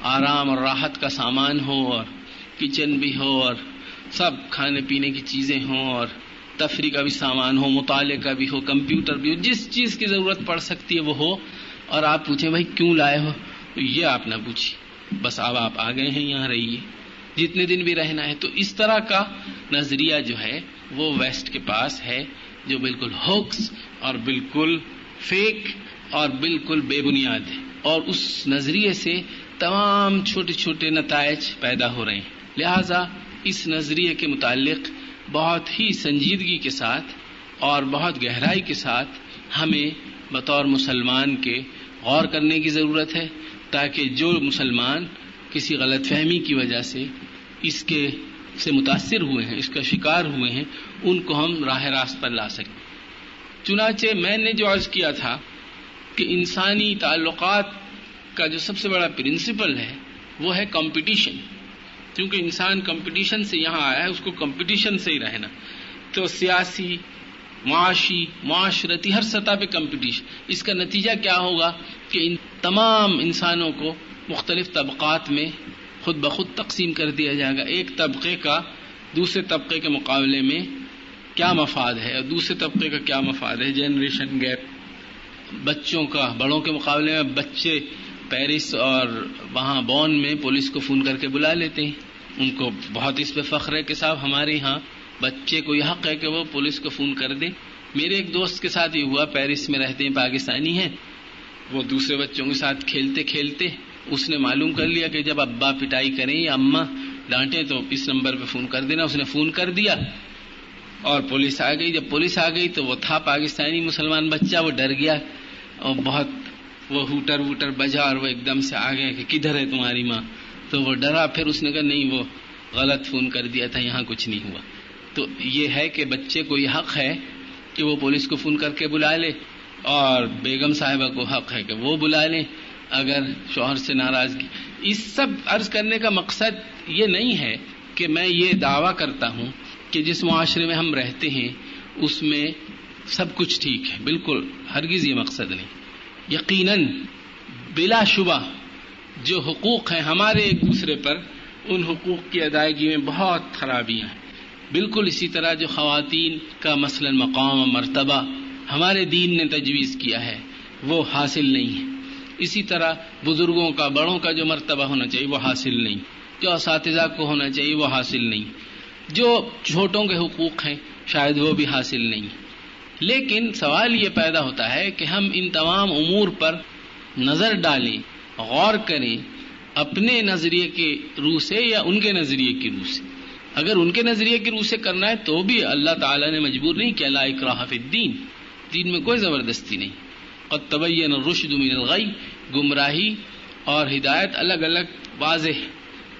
آرام اور راحت کا سامان ہو اور کچن بھی ہو اور سب کھانے پینے کی چیزیں ہوں اور تفریح کا بھی سامان ہو, مطالعے کا بھی ہو, کمپیوٹر بھی ہو, جس چیز کی ضرورت پڑ سکتی ہے وہ ہو. اور آپ پوچھیں بھائی کیوں لائے ہو, تو یہ آپ نہ پوچھیے, بس اب آپ آ گئے ہیں یہاں رہیے جتنے دن بھی رہنا ہے. تو اس طرح کا نظریہ جو ہے وہ ویسٹ کے پاس ہے, جو بالکل ہوکس اور بالکل فیک اور بالکل بے بنیاد ہے, اور اس نظریے سے تمام چھوٹے چھوٹے نتائج پیدا ہو رہے ہیں. لہذا اس نظریے کے متعلق بہت ہی سنجیدگی کے ساتھ اور بہت گہرائی کے ساتھ ہمیں بطور مسلمان کے غور کرنے کی ضرورت ہے, تاکہ جو مسلمان کسی غلط فہمی کی وجہ سے اس کے سے متاثر ہوئے ہیں, اس کا شکار ہوئے ہیں, ان کو ہم راہ راست پر لا سکیں. چنانچہ میں نے جو عرض کیا تھا کہ انسانی تعلقات کا جو سب سے بڑا پرنسپل ہے وہ ہے کمپٹیشن. کیونکہ انسان کمپٹیشن سے یہاں آیا ہے, اس کو کمپٹیشن سے ہی رہنا. تو سیاسی, معاشی, معاشرتی ہر سطح پہ کمپٹیشن. اس کا نتیجہ کیا ہوگا کہ ان تمام انسانوں کو مختلف طبقات میں خود بخود تقسیم کر دیا جائے گا. ایک طبقے کا دوسرے طبقے کے مقابلے میں کیا مفاد ہے اور دوسرے طبقے کا کیا مفاد ہے. جنریشن گیپ, بچوں کا بڑوں کے مقابلے میں بچے پیرس اور وہاں بون میں پولیس کو فون کر کے بلا لیتے ہیں. ان کو بہت اس پہ فخر ہے کہ صاحب ہمارے ہاں بچے کو یہ حق ہے کہ وہ پولیس کو فون کر دیں. میرے ایک دوست کے ساتھ یہ ہوا, پیرس میں رہتے ہیں, پاکستانی ہیں, وہ دوسرے بچوں کے ساتھ کھیلتے کھیلتے اس نے معلوم کر لیا کہ جب ابا پٹائی کریں یا اماں ڈانٹیں تو اس نمبر پہ فون کر دینا. اس نے فون کر دیا اور پولیس آ گئی. جب پولیس آ گئی تو وہ تھا پاکستانی مسلمان بچہ, وہ ڈر گیا اور بہت وہ ہوٹر ووٹر بجا اور وہ ایک دم سے آ گئے کہ کدھر ہے تمہاری ماں. تو وہ ڈرا, پھر اس نے کہا نہیں وہ غلط فون کر دیا تھا, یہاں کچھ نہیں ہوا. تو یہ ہے کہ بچے کو یہ حق ہے کہ وہ پولیس کو فون کر کے بلا لے, اور بیگم صاحبہ کو حق ہے کہ وہ بلا لیں اگر شوہر سے ناراضگی. اس سب عرض کرنے کا مقصد یہ نہیں ہے کہ میں یہ دعویٰ کرتا ہوں کہ جس معاشرے میں ہم رہتے ہیں اس میں سب کچھ ٹھیک ہے. بالکل ہرگز یہ مقصد نہیں. یقیناً بلا شبہ جو حقوق ہیں ہمارے ایک دوسرے پر, ان حقوق کی ادائیگی میں بہت خرابیاں ہیں. بالکل اسی طرح جو خواتین کا مثلا مقام و مرتبہ ہمارے دین نے تجویز کیا ہے وہ حاصل نہیں ہے. اسی طرح بزرگوں کا, بڑوں کا جو مرتبہ ہونا چاہیے وہ حاصل نہیں, جو اساتذہ کو ہونا چاہیے وہ حاصل نہیں, جو چھوٹوں کے حقوق ہیں شاید وہ بھی حاصل نہیں. لیکن سوال یہ پیدا ہوتا ہے کہ ہم ان تمام امور پر نظر ڈالیں, غور کریں, اپنے نظریے کے روح سے یا ان کے نظریے کی روح سے. اگر ان کے نظریے کی روح سے کرنا ہے تو بھی اللہ تعالیٰ نے مجبور نہیں کیا, لا اکراہ فی الدین, دین میں کوئی زبردستی نہیں. قد تبین الرشد من الغی, گمراہی اور ہدایت الگ الگ واضح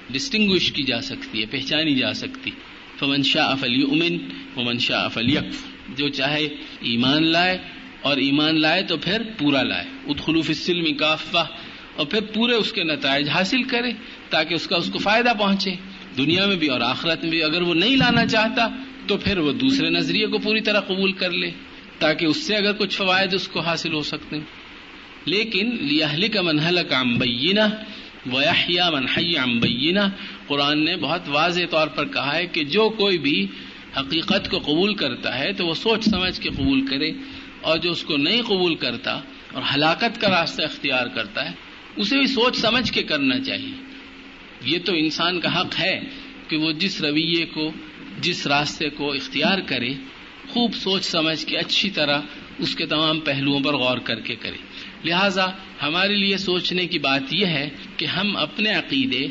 ڈسٹنگوش کی جا سکتی ہے, پہچانی جا سکتی. فمن شاء فلیؤمن ومن شاء فلیکفر, جو چاہے ایمان لائے اور ایمان لائے تو پھر پورا لائے. ادخلوا فی السلم کافہ, اور پھر پورے اس کے نتائج حاصل کرے تاکہ اس کو فائدہ پہنچے دنیا میں بھی اور آخرت میں بھی. اگر وہ نہیں لانا چاہتا تو پھر وہ دوسرے نظریے کو پوری طرح قبول کر لے تاکہ اس سے اگر کچھ فوائد اس کو حاصل ہو سکتے ہیں. لیکن لیہلک من ہلک عن بینہ ویحیی من حی عن بینہ، قرآن نے بہت واضح طور پر کہا ہے کہ جو کوئی بھی حقیقت کو قبول کرتا ہے تو وہ سوچ سمجھ کے قبول کرے، اور جو اس کو نہیں قبول کرتا اور ہلاکت کا راستہ اختیار کرتا ہے اسے بھی سوچ سمجھ کے کرنا چاہیے۔ یہ تو انسان کا حق ہے کہ وہ جس رویے کو، جس راستے کو اختیار کرے، خوب سوچ سمجھ کے اچھی طرح اس کے تمام پہلوؤں پر غور کر کے کرے۔ لہٰذا ہمارے لیے سوچنے کی بات یہ ہے کہ ہم اپنے عقیدے،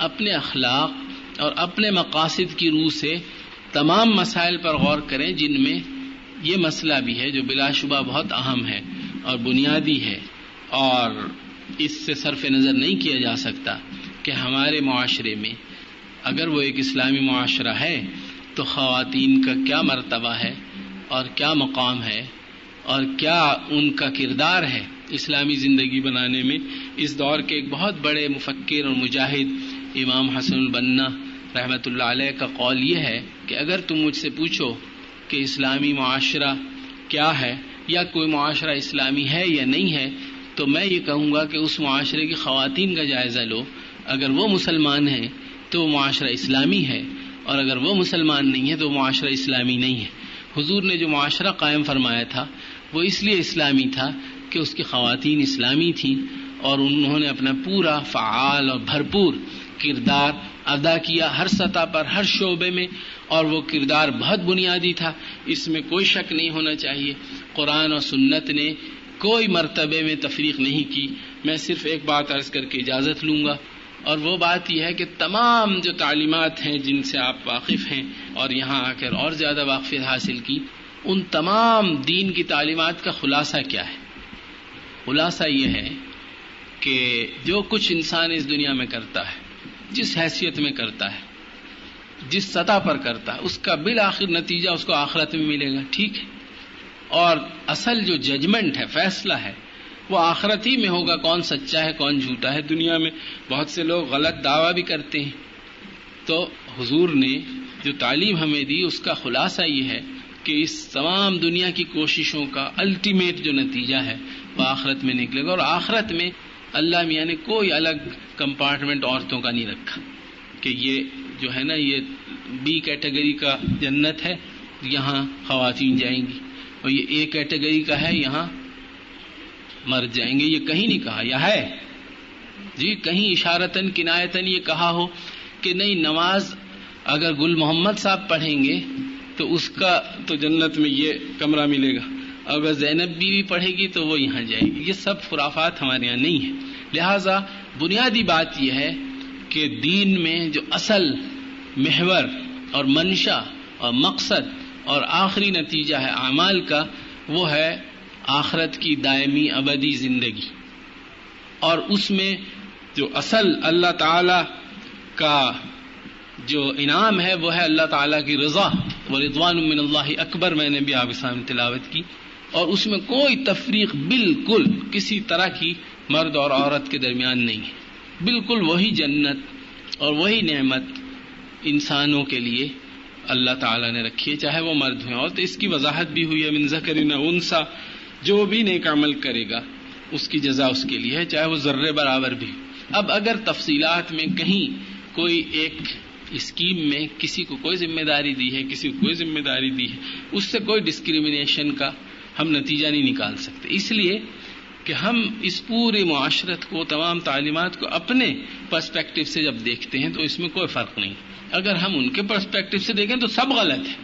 اپنے اخلاق اور اپنے مقاصد کی روح سے تمام مسائل پر غور کریں، جن میں یہ مسئلہ بھی ہے جو بلا شبہ بہت اہم ہے اور بنیادی ہے، اور اس سے صرف نظر نہیں کیا جا سکتا کہ ہمارے معاشرے میں اگر وہ ایک اسلامی معاشرہ ہے تو خواتین کا کیا مرتبہ ہے اور کیا مقام ہے اور کیا ان کا کردار ہے اسلامی زندگی بنانے میں۔ اس دور کے ایک بہت بڑے مفکر اور مجاہد امام حسن البنا رحمۃ اللہ علیہ کا قول یہ ہے کہ اگر تم مجھ سے پوچھو کہ اسلامی معاشرہ کیا ہے یا کوئی معاشرہ اسلامی ہے یا نہیں ہے، تو میں یہ کہوں گا کہ اس معاشرے کی خواتین کا جائزہ لو، اگر وہ مسلمان ہیں تو وہ معاشرہ اسلامی ہے، اور اگر وہ مسلمان نہیں ہے تو وہ معاشرہ اسلامی نہیں ہے۔ حضور نے جو معاشرہ قائم فرمایا تھا وہ اس لیے اسلامی تھا کہ اس کی خواتین اسلامی تھیں، اور انہوں نے اپنا پورا فعال اور بھرپور کردار ادا کیا ہر سطح پر، ہر شعبے میں، اور وہ کردار بہت بنیادی تھا، اس میں کوئی شک نہیں ہونا چاہیے۔ قرآن اور سنت نے کوئی مرتبے میں تفریق نہیں کی۔ میں صرف ایک بات عرض کر کے اجازت لوں گا، اور وہ بات یہ ہے کہ تمام جو تعلیمات ہیں جن سے آپ واقف ہیں اور یہاں آ کر اور زیادہ واقفیت حاصل کی، ان تمام دین کی تعلیمات کا خلاصہ کیا ہے؟ خلاصہ یہ ہے کہ جو کچھ انسان اس دنیا میں کرتا ہے، جس حیثیت میں کرتا ہے، جس سطح پر کرتا ہے، اس کا بالآخر نتیجہ اس کو آخرت میں ملے گا، ٹھیک ہے؟ اور اصل جو ججمنٹ ہے، فیصلہ ہے، وہ آخرت ہی میں ہوگا، کون سچا ہے کون جھوٹا ہے۔ دنیا میں بہت سے لوگ غلط دعویٰ بھی کرتے ہیں، تو حضور نے جو تعلیم ہمیں دی اس کا خلاصہ یہ ہے کہ اس تمام دنیا کی کوششوں کا الٹیمیٹ جو نتیجہ ہے وہ آخرت میں نکلے گا، اور آخرت میں اللہ میاں نے کوئی الگ کمپارٹمنٹ عورتوں کا نہیں رکھا کہ یہ جو ہے نا یہ بی کیٹیگری کا جنت ہے، یہاں خواتین جائیں گی، اور یہ اے کیٹیگری کا ہے، یہاں مرد جائیں گے۔ یہ کہیں نہیں کہا، یا ہے جی کہیں اشارتاً کنایتاً یہ کہا ہو کہ نہیں نماز اگر گل محمد صاحب پڑھیں گے تو اس کا تو جنت میں یہ کمرہ ملے گا، اگر زینب بیوی پڑھے گی تو وہ یہاں جائے گی۔ یہ سب خرافات ہمارے یہاں نہیں ہے۔ لہٰذا بنیادی بات یہ ہے کہ دین میں جو اصل محور اور منشا اور مقصد اور آخری نتیجہ ہے اعمال کا، وہ ہے آخرت کی دائمی ابدی زندگی، اور اس میں جو اصل اللہ تعالی کا جو انعام ہے وہ ہے اللہ تعالیٰ کی رضا، ورضوان من اللہ اکبر، میں نے بھی آپ کے سامنے تلاوت کی، اور اس میں کوئی تفریق بالکل کسی طرح کی مرد اور عورت کے درمیان نہیں ہے، بالکل وہی جنت اور وہی نعمت انسانوں کے لیے اللہ تعالیٰ نے رکھی ہے، چاہے وہ مرد ہیں۔ اور تو اس کی وضاحت بھی ہوئی ہے، من ذکر و انثی، جو بھی نیک عمل کرے گا اس کی جزا اس کے لیے ہے، چاہے وہ ذرے برابر بھی۔ اب اگر تفصیلات میں کہیں کوئی ایک اسکیم میں کسی کو کوئی ذمہ داری دی ہے، کسی کو کوئی ذمہ داری دی ہے، اس سے کوئی ڈسکریمنیشن کا ہم نتیجہ نہیں نکال سکتے، اس لیے کہ ہم اس پورے معاشرت کو، تمام تعلیمات کو اپنے پرسپیکٹو سے جب دیکھتے ہیں تو اس میں کوئی فرق نہیں۔ اگر ہم ان کے پرسپیکٹو سے دیکھیں تو سب غلط ہے،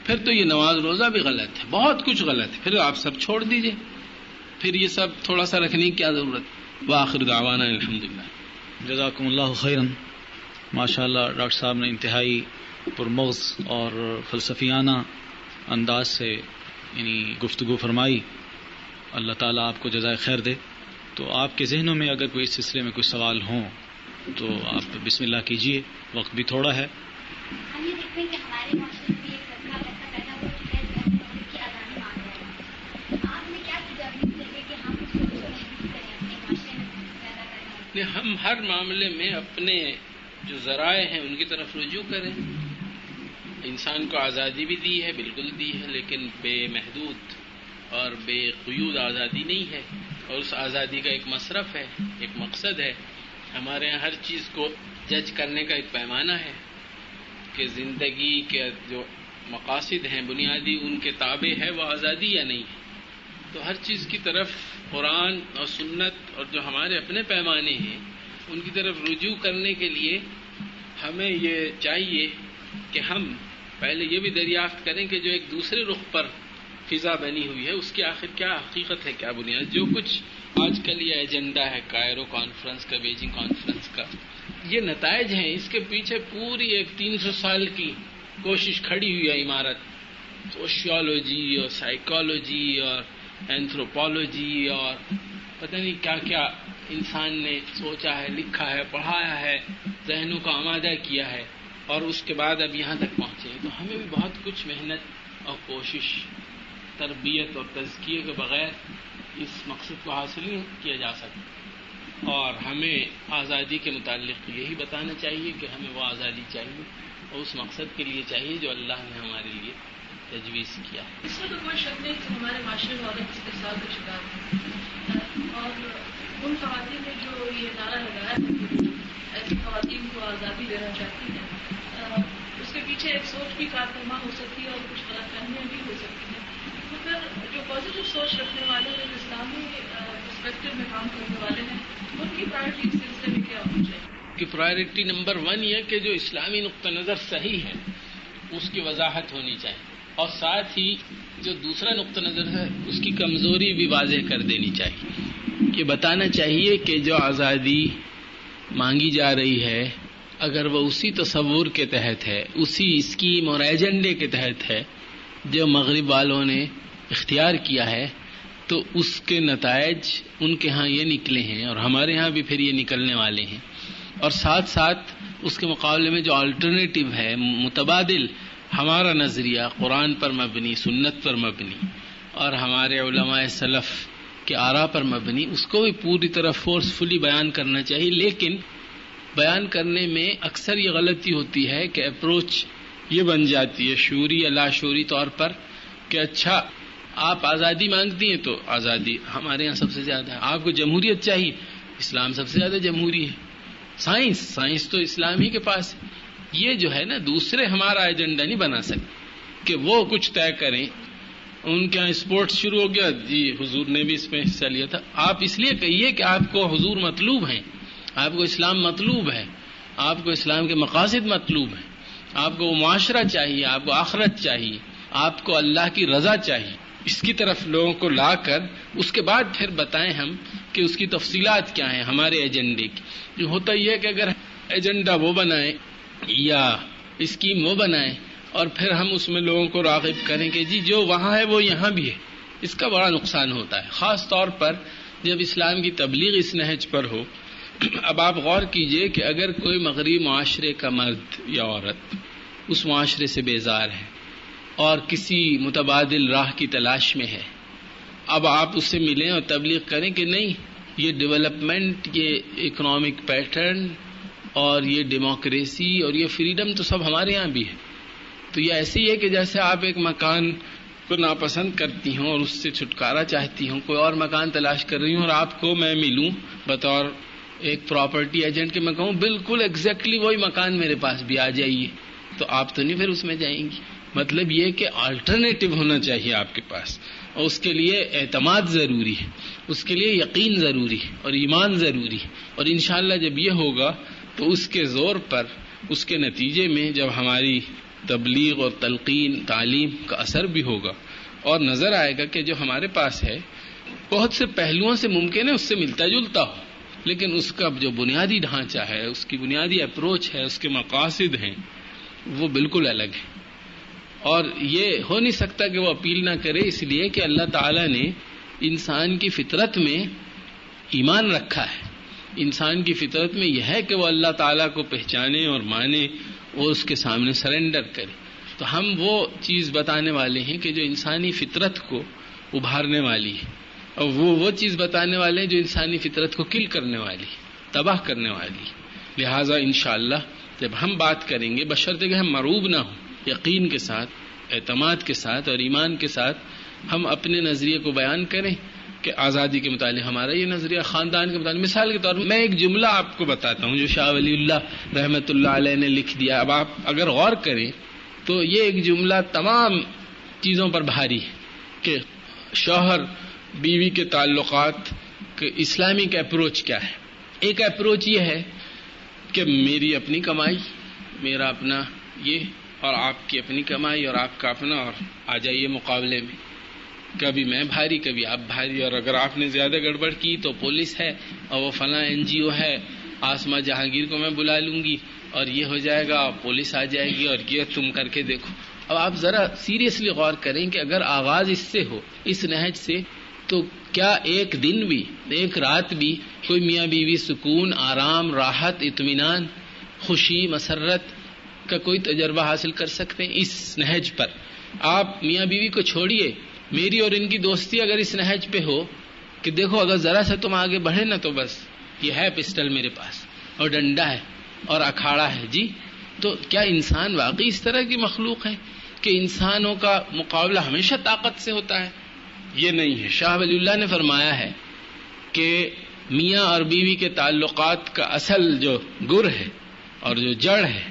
پھر تو یہ نماز روزہ بھی غلط ہے، بہت کچھ غلط ہے، پھر آپ سب چھوڑ دیجئے، پھر یہ سب تھوڑا سا رکھنے کی کیا ضرورت۔ وآخر دعوانا الحمدللہ۔ جزاکم اللہ خیراً۔ ماشاء اللہ ڈاکٹر صاحب نے انتہائی پرمغز اور فلسفیانہ انداز سے گفتگو فرمائی، اللہ تعالیٰ آپ کو جزائے خیر دے۔ تو آپ کے ذہنوں میں اگر کوئی اس سلسلے میں کوئی سوال ہوں تو آپ بسم اللہ کیجئے، وقت بھی تھوڑا ہے۔ ہم یہ دیکھتے ہیں کہ ہمارے معاشرے میں ایک طبقہ ایسا پیدا ہو چکا ہے جو مغرب کی اذانیں مان رہا ہے۔ آپ نے کیا تجاویز دیں گے کہ ہم اس کو محدود کریں اپنے معاشرے میں پیدا کریں؟ ہم ہر معاملے میں اپنے جو ذرائع ہیں ان کی طرف رجوع کریں۔ انسان کو آزادی بھی دی ہے، بالکل دی ہے، لیکن بے محدود اور بے قیود آزادی نہیں ہے۔ اور اس آزادی کا ایک مصرف ہے، ایک مقصد ہے. ہمارے یہاں ہر چیز کو جج کرنے کا ایک پیمانہ ہے کہ زندگی کے جو مقاصد ہیں بنیادی، ان کے تابع ہے وہ آزادی یا نہیں. تو ہر چیز کی طرف قرآن اور سنت اور جو ہمارے اپنے پیمانے ہیں ان کی طرف رجوع کرنے کے لیے ہمیں یہ چاہیے کہ ہم پہلے یہ بھی دریافت کریں کہ جو ایک دوسرے رخ پر فضا بنی ہوئی ہے اس کی آخر کیا حقیقت ہے، کیا بنیاد. جو کچھ آج کل یہ ایجنڈا ہے کائرو کانفرنس کا، بیجنگ کانفرنس کا، یہ نتائج ہیں. اس کے پیچھے پوری ایک 300 سال کی کوشش کھڑی ہوئی ہے عمارت. سوشیولوجی اور سائیکالوجی اور اینتھروپولوجی اور پتہ نہیں کیا کیا انسان نے سوچا ہے، لکھا ہے، پڑھایا ہے، ذہنوں کو آمادہ کیا ہے، اور اس کے بعد اب یہاں تک پہنچے. تو ہمیں بھی بہت کچھ محنت اور کوشش، تربیت اور تزکیے کے بغیر اس مقصد کو حاصل نہیں کیا جا سکتا. اور ہمیں آزادی کے متعلق یہی بتانا چاہیے کہ ہمیں وہ آزادی چاہیے اور اس مقصد کے لیے چاہیے جو اللہ نے ہمارے لیے تجویز کیا. اس میں تو کوئی شک نہیں کہ ہمارے معاشرے میں عورت استحصال کا شکار ہے، اور ان خواتین نے جو یہ نعرہ لگایا ہے کہ ایسی خواتین کو آزادی دینا چاہتی ہیں، اس کے پیچھے ایک سوچ بھی کار فرما ہو سکتی ہے اور کچھ غلط فہمیاں بھی ہو سکتی ہیں. تو پھر جو پازیٹیو سوچ رکھنے والے ہیں، جو اسلامی پرسپیکٹو میں کام کرنے والے ہیں، ان کی پرائرٹی اس سلسلے میں کیا ہونی چاہیے؟ کہ پرائرٹی نمبر 1 یہ کہ جو اسلامی نقطہ نظر صحیح ہے اس کی وضاحت ہونی چاہیے، اور ساتھ ہی جو دوسرا نقطہ نظر ہے اس کی کمزوری بھی واضح کر دینی چاہیے. یہ بتانا چاہیے کہ جو آزادی مانگی جا رہی ہے اگر وہ اسی تصور کے تحت ہے، اسی اسکیم اور ایجنڈے کے تحت ہے جو مغرب والوں نے اختیار کیا ہے، تو اس کے نتائج ان کے ہاں یہ نکلے ہیں اور ہمارے ہاں بھی پھر یہ نکلنے والے ہیں. اور ساتھ ساتھ اس کے مقابلے میں جو آلٹرنیٹو ہے، متبادل ہمارا نظریہ قرآن پر مبنی، سنت پر مبنی اور ہمارے علماء سلف کے آراء پر مبنی، اس کو بھی پوری طرح فورسفلی بیان کرنا چاہیے. لیکن بیان کرنے میں اکثر یہ غلطی ہوتی ہے کہ اپروچ یہ بن جاتی ہے شعوری یا لاشعوری طور پر کہ اچھا آپ آزادی مانگتی ہیں تو آزادی ہمارے یہاں سب سے زیادہ ہے، آپ کو جمہوریت چاہیے، اسلام سب سے زیادہ جمہوری ہے. سائنس تو اسلام ہی کے پاس ہے. یہ جو ہے نا دوسرے ہمارا ایجنڈا نہیں بنا سکتے کہ وہ کچھ طے کریں. ان کے یہاں اسپورٹس شروع ہو گیا، جی حضور نے بھی اس میں حصہ لیا تھا. آپ اس لیے کہیے کہ آپ کو حضور مطلوب ہیں، آپ کو اسلام مطلوب ہے، آپ کو اسلام کے مقاصد مطلوب ہیں، آپ کو وہ معاشرہ چاہیے، آپ کو آخرت چاہیے، آپ کو اللہ کی رضا چاہیے. اس کی طرف لوگوں کو لا کر اس کے بعد پھر بتائیں ہم کہ اس کی تفصیلات کیا ہیں ہمارے ایجنڈے کی. جو ہوتا یہ ہے کہ اگر ایجنڈا وہ بنائیں یا اسکیم وہ بنائیں اور پھر ہم اس میں لوگوں کو راغب کریں کہ جی جو وہاں ہے وہ یہاں بھی ہے، اس کا بڑا نقصان ہوتا ہے، خاص طور پر جب اسلام کی تبلیغ اس نہج پر ہو. اب آپ غور کیجئے کہ اگر کوئی مغربی معاشرے کا مرد یا عورت اس معاشرے سے بیزار ہے اور کسی متبادل راہ کی تلاش میں ہے، اب آپ اس سے ملیں اور تبلیغ کریں کہ نہیں یہ ڈیولپمنٹ، یہ اکنامک پیٹرن اور یہ ڈیموکریسی اور یہ فریڈم تو سب ہمارے یہاں بھی ہے. تو یہ ایسے ہی ہے کہ جیسے آپ ایک مکان کو ناپسند کرتی ہوں اور اس سے چھٹکارا چاہتی ہوں، کوئی اور مکان تلاش کر رہی ہوں اور آپ کو میں ملوں بطور ایک پراپرٹی ایجنٹ کے، میں کہوں بالکل ایگزیکٹلی وہی مکان میرے پاس بھی آ جائیے، تو آپ تو نہیں پھر اس میں جائیں گی. مطلب یہ کہ آلٹرنیٹو ہونا چاہیے آپ کے پاس، اور اس کے لیے اعتماد ضروری ہے، اس کے لیے یقین ضروری ہے اور ایمان ضروری ہے. اور انشاءاللہ جب یہ ہوگا تو اس کے زور پر، اس کے نتیجے میں جب ہماری تبلیغ اور تلقین تعلیم کا اثر بھی ہوگا اور نظر آئے گا کہ جو ہمارے پاس ہے بہت سے پہلوؤں سے ممکن ہے اس سے ملتا جلتا ہو، لیکن اس کا جو بنیادی ڈھانچہ ہے، اس کی بنیادی اپروچ ہے، اس کے مقاصد ہیں، وہ بالکل الگ ہے. اور یہ ہو نہیں سکتا کہ وہ اپیل نہ کرے، اس لیے کہ اللہ تعالیٰ نے انسان کی فطرت میں ایمان رکھا ہے. انسان کی فطرت میں یہ ہے کہ وہ اللہ تعالیٰ کو پہچانے اور مانے اور اس کے سامنے سرنڈر کرے. تو ہم وہ چیز بتانے والے ہیں کہ جو انسانی فطرت کو ابھارنے والی ہے، اور وہ چیز بتانے والے ہیں جو انسانی فطرت کو کل کرنے والی، تباہ کرنے والی. لہٰذا انشاءاللہ جب ہم بات کریں گے بشرطے کہ ہم مروب نہ ہوں، یقین کے ساتھ، اعتماد کے ساتھ اور ایمان کے ساتھ ہم اپنے نظریے کو بیان کریں کہ آزادی کے متعلق ہمارا یہ نظریہ، خاندان کے متعلق. مثال کے طور پر میں ایک جملہ آپ کو بتاتا ہوں جو شاہ ولی اللہ رحمۃ اللہ علیہ نے لکھ دیا. اب آپ اگر غور کریں تو یہ ایک جملہ تمام چیزوں پر بھاری ہے کہ شوہر بیوی کے تعلقات کے اسلامک اپروچ کیا ہے. ایک اپروچ یہ ہے کہ میری اپنی کمائی، میرا اپنا یہ، اور آپ کی اپنی کمائی اور آپ کا اپنا، اور آ جائیے مقابلے میں، کبھی میں بھاری کبھی آپ بھاری، اور اگر آپ نے زیادہ گڑبڑ کی تو پولیس ہے اور وہ فلاں NGO ہے، آسما جہانگیر کو میں بلا لوں گی اور یہ ہو جائے گا، پولیس آ جائے گی اور یہ تم کر کے دیکھو. اب آپ ذرا سیریسلی غور کریں کہ اگر آغاز اس سے ہو، اس نہج سے، تو کیا ایک دن بھی، ایک رات بھی کوئی میاں بیوی سکون، آرام، راحت، اطمینان، خوشی، مسرت کا کوئی تجربہ حاصل کر سکتے ہیں اس نہج پر؟ آپ میاں بیوی کو چھوڑیے، میری اور ان کی دوستی اگر اس نہج پہ ہو کہ دیکھو اگر ذرا سا تم آگے بڑھے نا تو بس یہ ہے پسٹل میرے پاس اور ڈنڈا ہے اور اکھاڑا ہے جی، تو کیا انسان واقعی اس طرح کی مخلوق ہے کہ انسانوں کا مقابلہ ہمیشہ طاقت سے ہوتا ہے؟ یہ نہیں ہے. شاہ ولی اللہ نے فرمایا ہے کہ میاں اور بیوی کے تعلقات کا اصل جو گر ہے اور جو جڑ ہے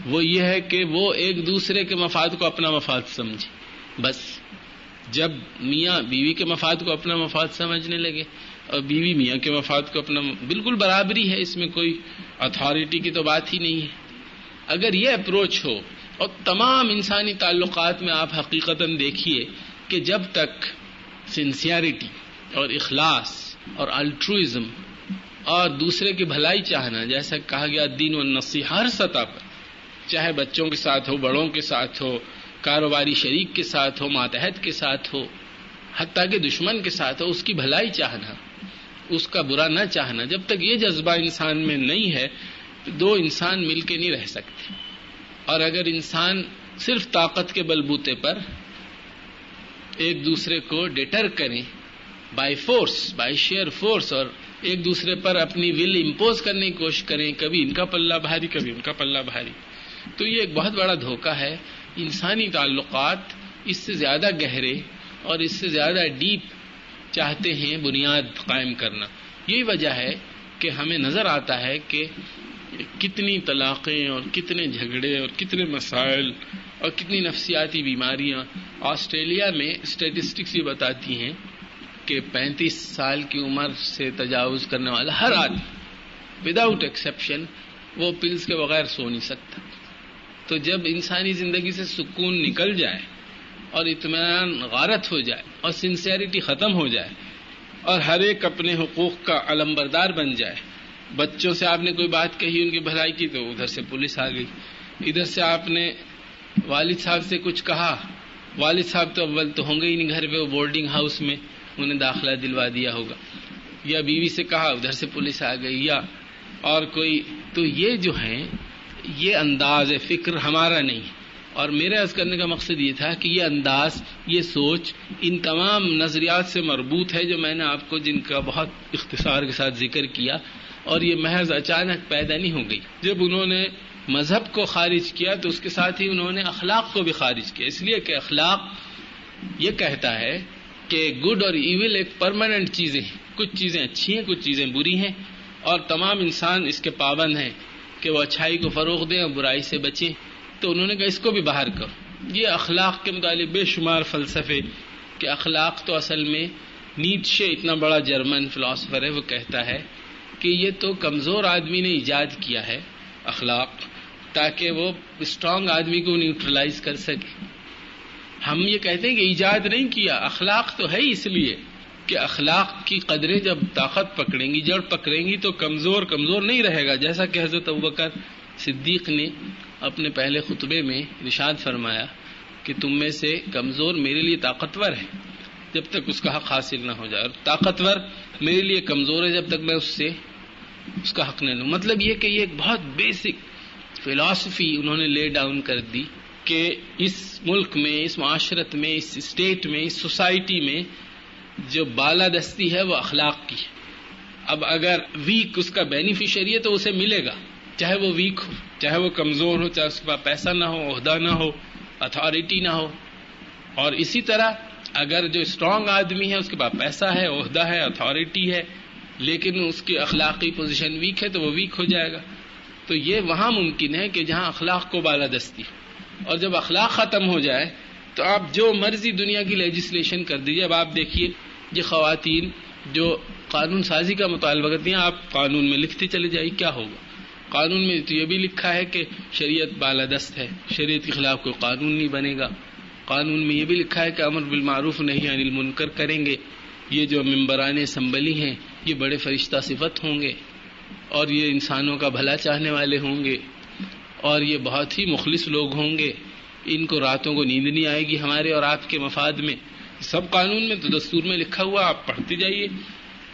وہ یہ ہے کہ وہ ایک دوسرے کے مفاد کو اپنا مفاد سمجھے. بس جب میاں بیوی کے مفاد کو اپنا مفاد سمجھنے لگے اور بیوی میاں کے مفاد کو اپنا، بالکل برابری ہے، اس میں کوئی اتھارٹی کی تو بات ہی نہیں ہے. اگر یہ اپروچ ہو، اور تمام انسانی تعلقات میں آپ حقیقتاً دیکھیے کہ جب تک سنسیئرٹی اور اخلاص اور الٹروئزم اور دوسرے کی بھلائی چاہنا، جیسا کہا گیا دین والنصیحہ، ہر سطح پر، چاہے بچوں کے ساتھ ہو، بڑوں کے ساتھ ہو، کاروباری شریک کے ساتھ ہو، ماتحت کے ساتھ ہو، حتیٰ کہ دشمن کے ساتھ ہو، اس کی بھلائی چاہنا، اس کا برا نہ چاہنا، جب تک یہ جذبہ انسان میں نہیں ہے دو انسان مل کے نہیں رہ سکتے. اور اگر انسان صرف طاقت کے بلبوتے پر ایک دوسرے کو ڈیٹر کریں by force, by share force, اور ایک دوسرے پر اپنی ول امپوز کرنے کی کوشش کریں، کبھی ان کا پلہ بھاری کبھی ان کا پلہ بھاری، تو یہ ایک بہت بڑا دھوکہ ہے. انسانی تعلقات اس سے زیادہ گہرے اور اس سے زیادہ ڈیپ چاہتے ہیں بنیاد قائم کرنا. یہی وجہ ہے کہ ہمیں نظر آتا ہے کہ کتنی طلاقیں اور کتنے جھگڑے اور کتنے مسائل اور کتنی نفسیاتی بیماریاں. آسٹریلیا میں اسٹیٹسٹکس یہ بتاتی ہیں کہ 35 سال کی عمر سے تجاوز کرنے والا ہر آدمی وداؤٹ ایکسیپشن وہ پلز کے بغیر سو نہیں سکتا. تو جب انسانی زندگی سے سکون نکل جائے اور اطمینان غارت ہو جائے اور سنسیئرٹی ختم ہو جائے اور ہر ایک اپنے حقوق کا علمبردار بن جائے، بچوں سے آپ نے کوئی بات کہی، ان کی بھلائی کی، تو ادھر سے پولیس آ گئی. ادھر سے آپ نے والد صاحب سے کچھ کہا، والد صاحب تو اول تو ہوں گے ہی نہیں گھر پہ، وہ بورڈنگ ہاؤس میں انہیں داخلہ دلوا دیا ہوگا. یا بیوی سے کہا، ادھر سے پولیس آ گئی، یا اور کوئی. تو یہ جو ہیں یہ انداز فکر ہمارا نہیں. اور میرے عرض کرنے کا مقصد یہ تھا کہ یہ انداز، یہ سوچ ان تمام نظریات سے مربوط ہے جو میں نے آپ کو جن کا بہت اختصار کے ساتھ ذکر کیا، اور یہ محض اچانک پیدا نہیں ہو گئی. جب انہوں نے مذہب کو خارج کیا تو اس کے ساتھ ہی انہوں نے اخلاق کو بھی خارج کیا، اس لیے کہ اخلاق یہ کہتا ہے کہ گڈ اور ایول ایک پرماننٹ چیزیں ہیں، کچھ چیزیں اچھی ہیں، کچھ چیزیں بری ہیں، اور تمام انسان اس کے پابند ہیں کہ وہ اچھائی کو فروغ دیں اور برائی سے بچیں. تو انہوں نے کہا اس کو بھی باہر کرو. یہ اخلاق کے متعلق بے شمار فلسفے کہ اخلاق تو اصل میں نیٹشے اتنا بڑا جرمن فلاسفر ہے، وہ کہتا ہے کہ یہ تو کمزور آدمی نے ایجاد کیا ہے اخلاق، تاکہ وہ اسٹرانگ آدمی کو نیوٹرلائز کر سکے. ہم یہ کہتے ہیں کہ ایجاد نہیں کیا، اخلاق تو ہے اس لیے کہ اخلاق کی قدریں جب طاقت پکڑیں گی، جڑ پکڑیں گی، تو کمزور نہیں رہے گا. جیسا کہ حضرت ابوبکر صدیق نے اپنے پہلے خطبے میں ارشاد فرمایا کہ تم میں سے کمزور میرے لیے طاقتور ہے جب تک اس کا حق حاصل نہ ہو جائے، اور طاقتور میرے لیے کمزور ہے جب تک میں اس کا حق نہ لوں. مطلب یہ کہ یہ ایک بہت بیسک فلاسفی انہوں نے لے ڈاؤن کر دی کہ اس ملک میں، اس معاشرت میں، اس اسٹیٹ میں، اس سوسائٹی میں جو بالادستی ہے وہ اخلاق کی ہے. اب اگر ویک اس کا بینیفیشری ہے تو اسے ملے گا، چاہے وہ ویک ہو، چاہے وہ کمزور ہو، چاہے اس کے پاس پیسہ نہ ہو، عہدہ نہ ہو، اتھارٹی نہ ہو. اور اسی طرح اگر جو اسٹرانگ آدمی ہے، اس کے پاس پیسہ ہے، عہدہ ہے، اتھارٹی ہے، لیکن اس کی اخلاقی پوزیشن ویک ہے تو وہ ویک ہو جائے گا. تو یہ وہاں ممکن ہے کہ جہاں اخلاق کو بالادستی، اور جب اخلاق ختم ہو جائے تو آپ جو مرضی دنیا کی لیجسلیشن کر دیجیے. اب آپ دیکھیے یہ خواتین جو قانون سازی کا مطالبہ کرتی ہیں، آپ قانون میں لکھتے چلے جائیے، کیا ہوگا؟ قانون میں تو یہ بھی لکھا ہے کہ شریعت بالادست ہے، شریعت کے خلاف کوئی قانون نہیں بنے گا. قانون میں یہ بھی لکھا ہے کہ امر بالمعروف نہی عن المنکر کریں گے. یہ جو ممبران اسمبلی ہیں یہ بڑے فرشتہ صفت ہوں گے، اور یہ انسانوں کا بھلا چاہنے والے ہوں گے، اور یہ بہت ہی مخلص لوگ ہوں گے. ان کو راتوں کو نیند نہیں آئے گی ہمارے اور آپ کے مفاد میں. سب قانون میں تو دستور میں لکھا ہوا، آپ پڑھتے جائیے.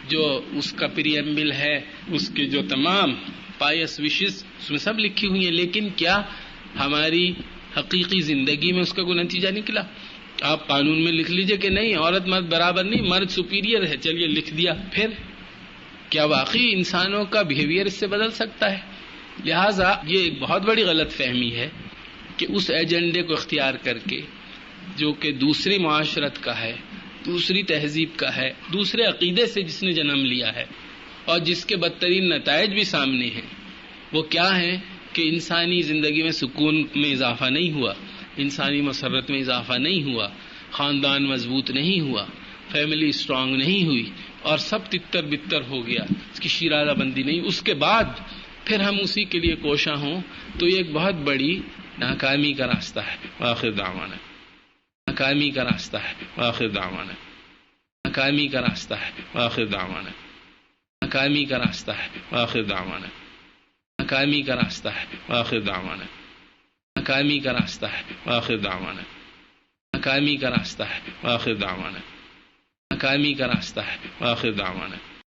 جو اس کا پریمبل ہے، اس کے جو تمام پائس وشز اس میں سب لکھی ہوئی ہیں. لیکن کیا ہماری حقیقی زندگی میں اس کا کوئی نتیجہ نکلا؟ آپ قانون میں لکھ لیجئے کہ نہیں، عورت مرد برابر نہیں، مرد سپیریئر ہے، چلیے لکھ دیا. پھر کیا واقعی انسانوں کا بیہیویئر اس سے بدل سکتا ہے؟ لہٰذا یہ ایک بہت بڑی غلط فہمی ہے کہ اس ایجنڈے کو اختیار کر کے جو کہ دوسری معاشرت کا ہے، دوسری تہذیب کا ہے، دوسرے عقیدے سے جس نے جنم لیا ہے، اور جس کے بدترین نتائج بھی سامنے ہیں، وہ کیا ہیں کہ انسانی زندگی میں سکون میں اضافہ نہیں ہوا، انسانی مسرت میں اضافہ نہیں ہوا، خاندان مضبوط نہیں ہوا، فیملی اسٹرانگ نہیں ہوئی، اور سب تتر بتر ہو گیا، اس کی شیرازہ بندی نہیں. اس کے بعد پھر ہم اسی کے لیے کوشاں ہوں تو یہ ایک بہت بڑی ناکامی کا راستہ ہے. آخر دعوانا ناکامی کا راستہ ہے. آخر دعوانا ناکامی کا راستہ ہے. آخر دعوانا ناکامی کا راستہ ہے. آخر دعوانا ناکامی کا راستہ ہے. آخر دعوانا ناکامی کا راستہ ہے. آخر دعوانا ناکامی کا راستہ ہے. آخر دعوانا ناکامی کا راستہ ہے. آخر دعوانا